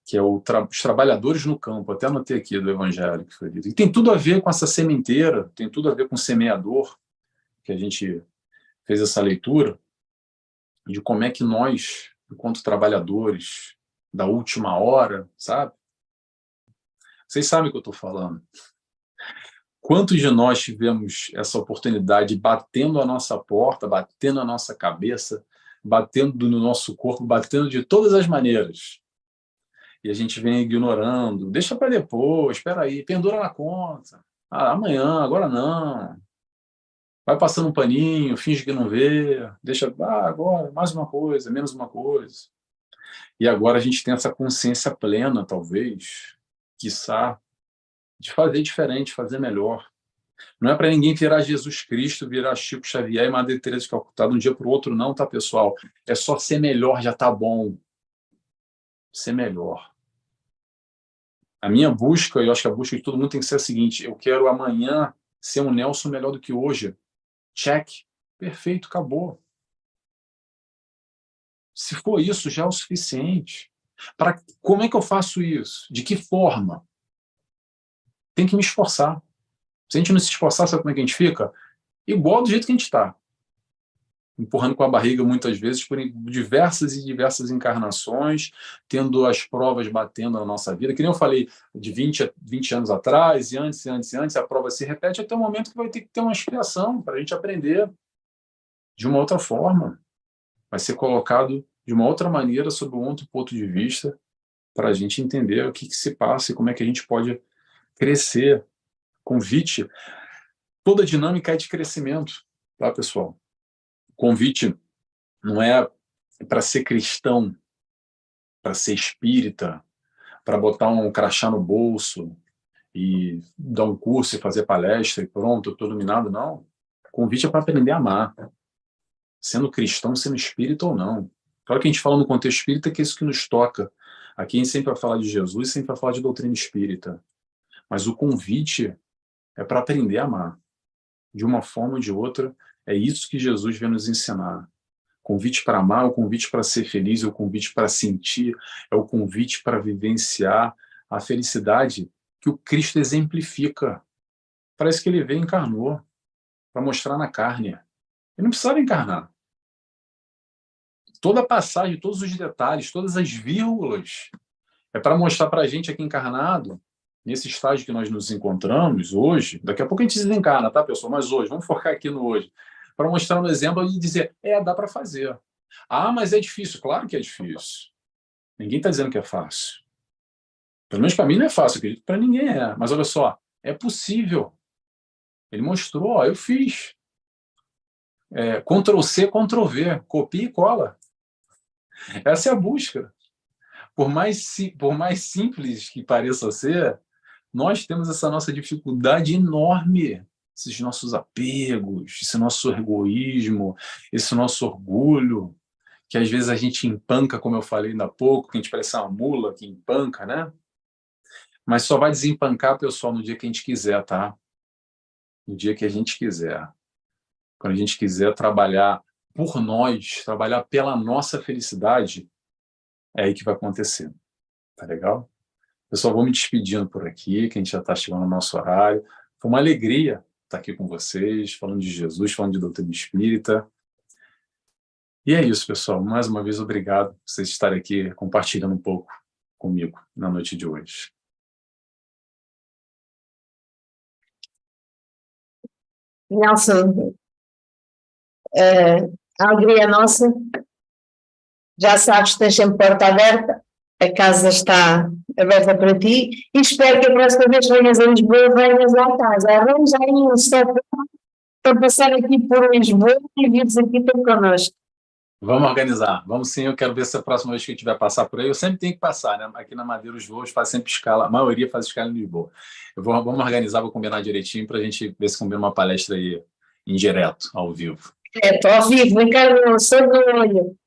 que é os trabalhadores no campo. Até anotei aqui do evangelho que foi dito. E tem tudo a ver com essa sementeira, tem tudo a ver com o semeador, que a gente fez essa leitura, de como é que nós, enquanto trabalhadores da última hora, sabe? Vocês sabem o que eu estou falando. Quantos de nós tivemos essa oportunidade batendo a nossa porta, batendo a nossa cabeça, batendo no nosso corpo, batendo de todas as maneiras? E a gente vem ignorando, deixa para depois, espera aí, pendura na conta. Ah, amanhã, agora não. Vai passando um paninho, finge que não vê, deixa, agora, mais uma coisa, menos uma coisa. E agora a gente tem essa consciência plena, talvez, quiçá, de fazer diferente, fazer melhor. Não é para ninguém virar Jesus Cristo, virar Chico Xavier e Madre Teresa de Calcutá de um dia para o outro, não, tá, pessoal? É só ser melhor, já tá bom. Ser melhor. A minha busca, eu acho que a busca de todo mundo tem que ser a seguinte: eu quero amanhã ser um Nelson melhor do que hoje. Check. Perfeito, acabou. Se for isso, já é o suficiente. Como é que eu faço isso? De que forma? Tem que me esforçar. Se a gente não se esforçar, sabe como é que a gente fica? Igual do jeito que a gente está. Empurrando com a barriga muitas vezes por diversas e diversas encarnações, tendo as provas batendo na nossa vida. Que nem eu falei, de 20 anos atrás, e antes, a prova se repete até o momento que vai ter que ter uma expiação para a gente aprender de uma outra forma. Vai ser colocado de uma outra maneira, sob um outro ponto de vista, para a gente entender o que se passa e como é que a gente pode crescer. Convite, toda dinâmica é de crescimento, tá, pessoal? Convite não é para ser cristão, para ser espírita, para botar um crachá no bolso e dar um curso e fazer palestra e pronto, eu estou iluminado, não. Convite é para aprender a amar, sendo cristão, sendo espírita ou não. Claro que a gente fala no contexto espírita que é isso que nos toca. Aqui a gente sempre vai falar de Jesus, sempre vai falar de doutrina espírita. Mas o convite é para aprender a amar. De uma forma ou de outra, é isso que Jesus vem nos ensinar. Convite para amar, é o convite para ser feliz, é o convite para sentir, é o convite para vivenciar a felicidade que o Cristo exemplifica. Parece que ele veio e encarnou para mostrar na carne. Ele não precisava encarnar. Toda a passagem, todos os detalhes, todas as vírgulas, é para mostrar para a gente aqui encarnado, nesse estágio que nós nos encontramos hoje, daqui a pouco a gente desencarna, tá, pessoal? Mas hoje, vamos focar aqui no hoje, para mostrar um exemplo e dizer, dá para fazer. Ah, mas é difícil. Claro que é difícil. Ninguém está dizendo que é fácil. Pelo menos para mim não é fácil, acredito que para ninguém é. Mas olha só, é possível. Ele mostrou, ó, eu fiz. Ctrl+C, Ctrl+V, copia e cola. Essa é a busca. Por mais simples que pareça ser, nós temos essa nossa dificuldade enorme, esses nossos apegos, esse nosso egoísmo, esse nosso orgulho, que às vezes a gente empanca, como eu falei ainda há pouco, que a gente parece uma mula que empanca, né? Mas só vai desempancar, pessoal, no dia que a gente quiser, tá? No dia que a gente quiser. Quando a gente quiser trabalhar por nós, trabalhar pela nossa felicidade, é aí que vai acontecer. Tá legal? Pessoal, vou me despedindo por aqui, que a gente já está chegando no nosso horário. Foi uma alegria estar aqui com vocês, falando de Jesus, falando de doutrina espírita. E é isso, pessoal. Mais uma vez, obrigado por vocês estarem aqui compartilhando um pouco comigo na noite de hoje. Nelson, a alegria é nossa, já sabes, tens sempre porta aberta, a casa está aberta para ti e espero que a próxima vez que venhas a Lisboa venhas lá à casa. Arranja aí um stop para passar aqui por Lisboa e vires aqui ter connosco. Vamos organizar. Vamos sim, eu quero ver se a próxima vez que eu tiver passar por aí, eu sempre tenho que passar, né? Aqui na Madeira os voos fazem sempre escala, a maioria faz escala em Lisboa. Vamos organizar, vou combinar direitinho para a gente ver se combina uma palestra aí em direto, ao vivo. Estou ao vivo, encarno, sob no olho.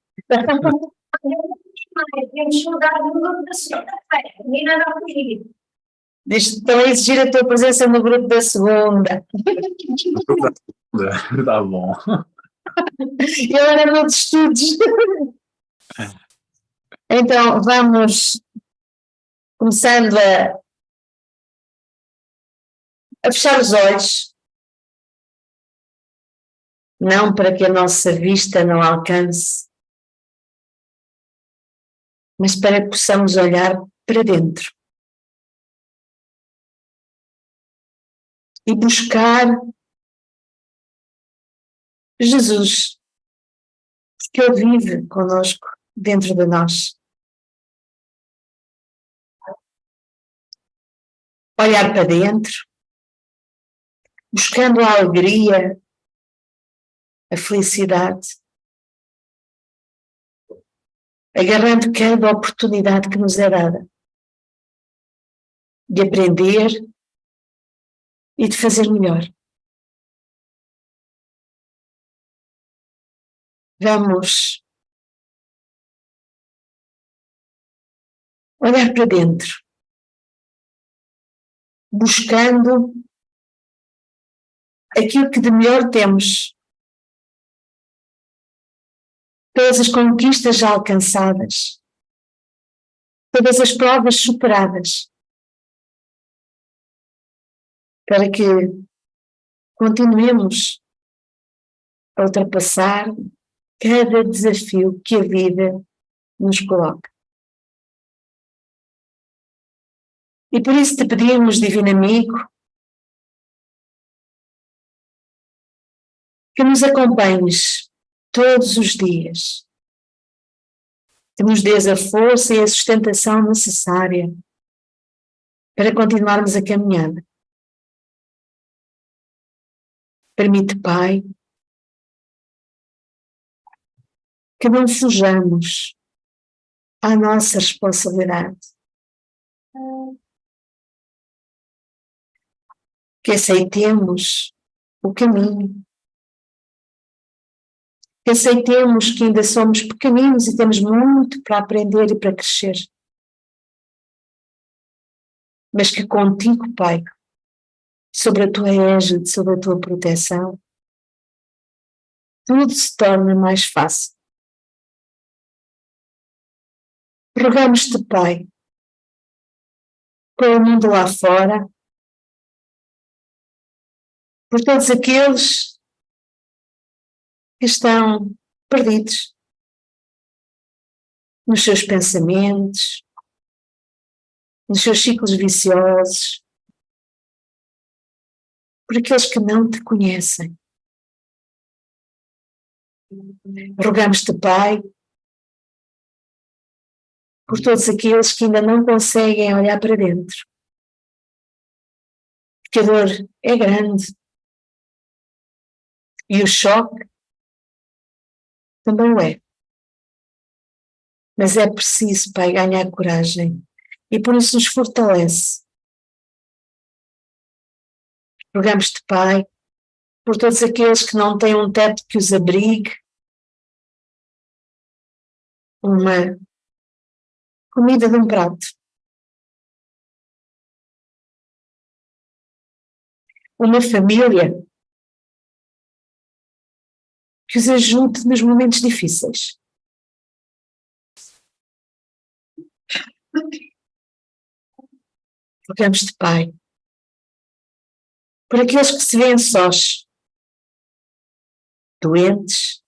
Temos chegado no grupo da segunda-feira, menina não comigo. Estão a exigir a tua presença no grupo da segunda. Tá bom. Eu era nos estudos. Então, vamos começando a fechar os olhos, não para que a nossa vista não alcance, mas para que possamos olhar para dentro e buscar Jesus, que Ele vive conosco dentro de nós. Olhar para dentro, buscando a alegria, a felicidade, agarrando cada oportunidade que nos é dada de aprender e de fazer melhor. Vamos olhar para dentro, buscando aquilo que de melhor temos, todas as conquistas já alcançadas, todas as provas superadas, para que continuemos a ultrapassar cada desafio que a vida nos coloca. E por isso te pedimos, Divino Amigo, que nos acompanhes todos os dias, que nos dês a força e a sustentação necessária para continuarmos a caminhada. Permite, Pai, que não fujamos à nossa responsabilidade, que aceitemos o caminho, que aceitemos que ainda somos pequeninos e temos muito para aprender e para crescer, mas que contigo, Pai, sobre a tua égide, sobre a tua proteção, tudo se torna mais fácil. Rogamos-te, Pai, pelo mundo lá fora, por todos aqueles que estão perdidos nos seus pensamentos, nos seus ciclos viciosos, por aqueles que não te conhecem. Rogamos-te, Pai, por todos aqueles que ainda não conseguem olhar para dentro, porque a dor é grande e o choque também o é. Mas é preciso, Pai, ganhar coragem e por isso nos fortalece. Rogamos-te, Pai, por todos aqueles que não têm um teto que os abrigue, uma comida de um prato, uma família que os ajude nos momentos difíceis. Rogamos-te, Pai, por aqueles que se veem sós, doentes,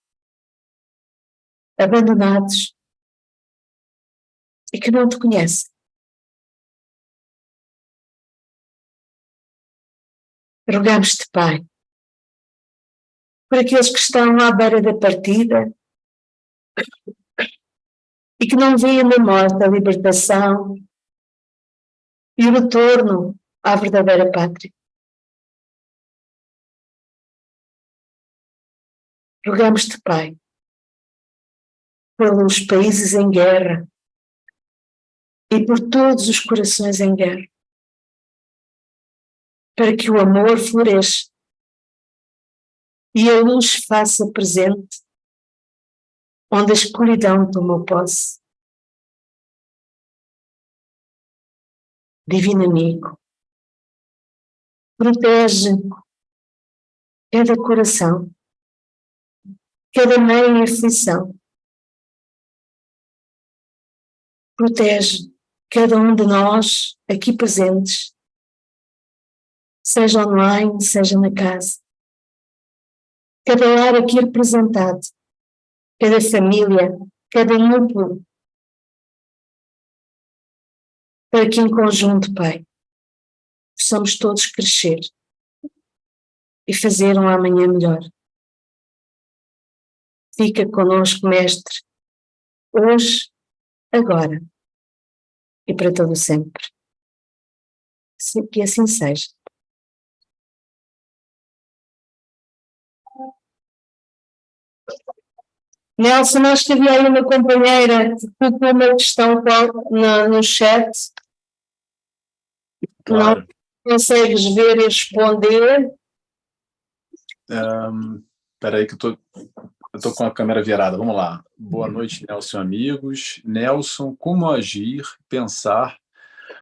abandonados e que não te conhecem. Rogamos-te, Pai, por aqueles que estão à beira da partida e que não veem na morte a libertação e o retorno à verdadeira pátria. Rogamos-te, Pai, pelos países em guerra e por todos os corações em guerra, para que o amor floresça e a luz faça presente onde a escuridão tomou posse. Divino amigo, protege cada coração, cada mãe em aflição. Protege cada um de nós aqui presentes, seja online, seja na casa. Cada lar aqui representado, cada família, cada núcleo, para que em conjunto, Pai, possamos todos crescer e fazer um amanhã melhor. Fica conosco, Mestre, hoje, agora e para todo sempre. Que assim seja. Nelson, acho que havia aí uma companheira que colocou uma questão no chat. Claro. Não consegues ver e responder? Espera aí que eu estou com a câmera virada. Vamos lá. Boa noite, Nelson, amigos. Nelson, como agir, pensar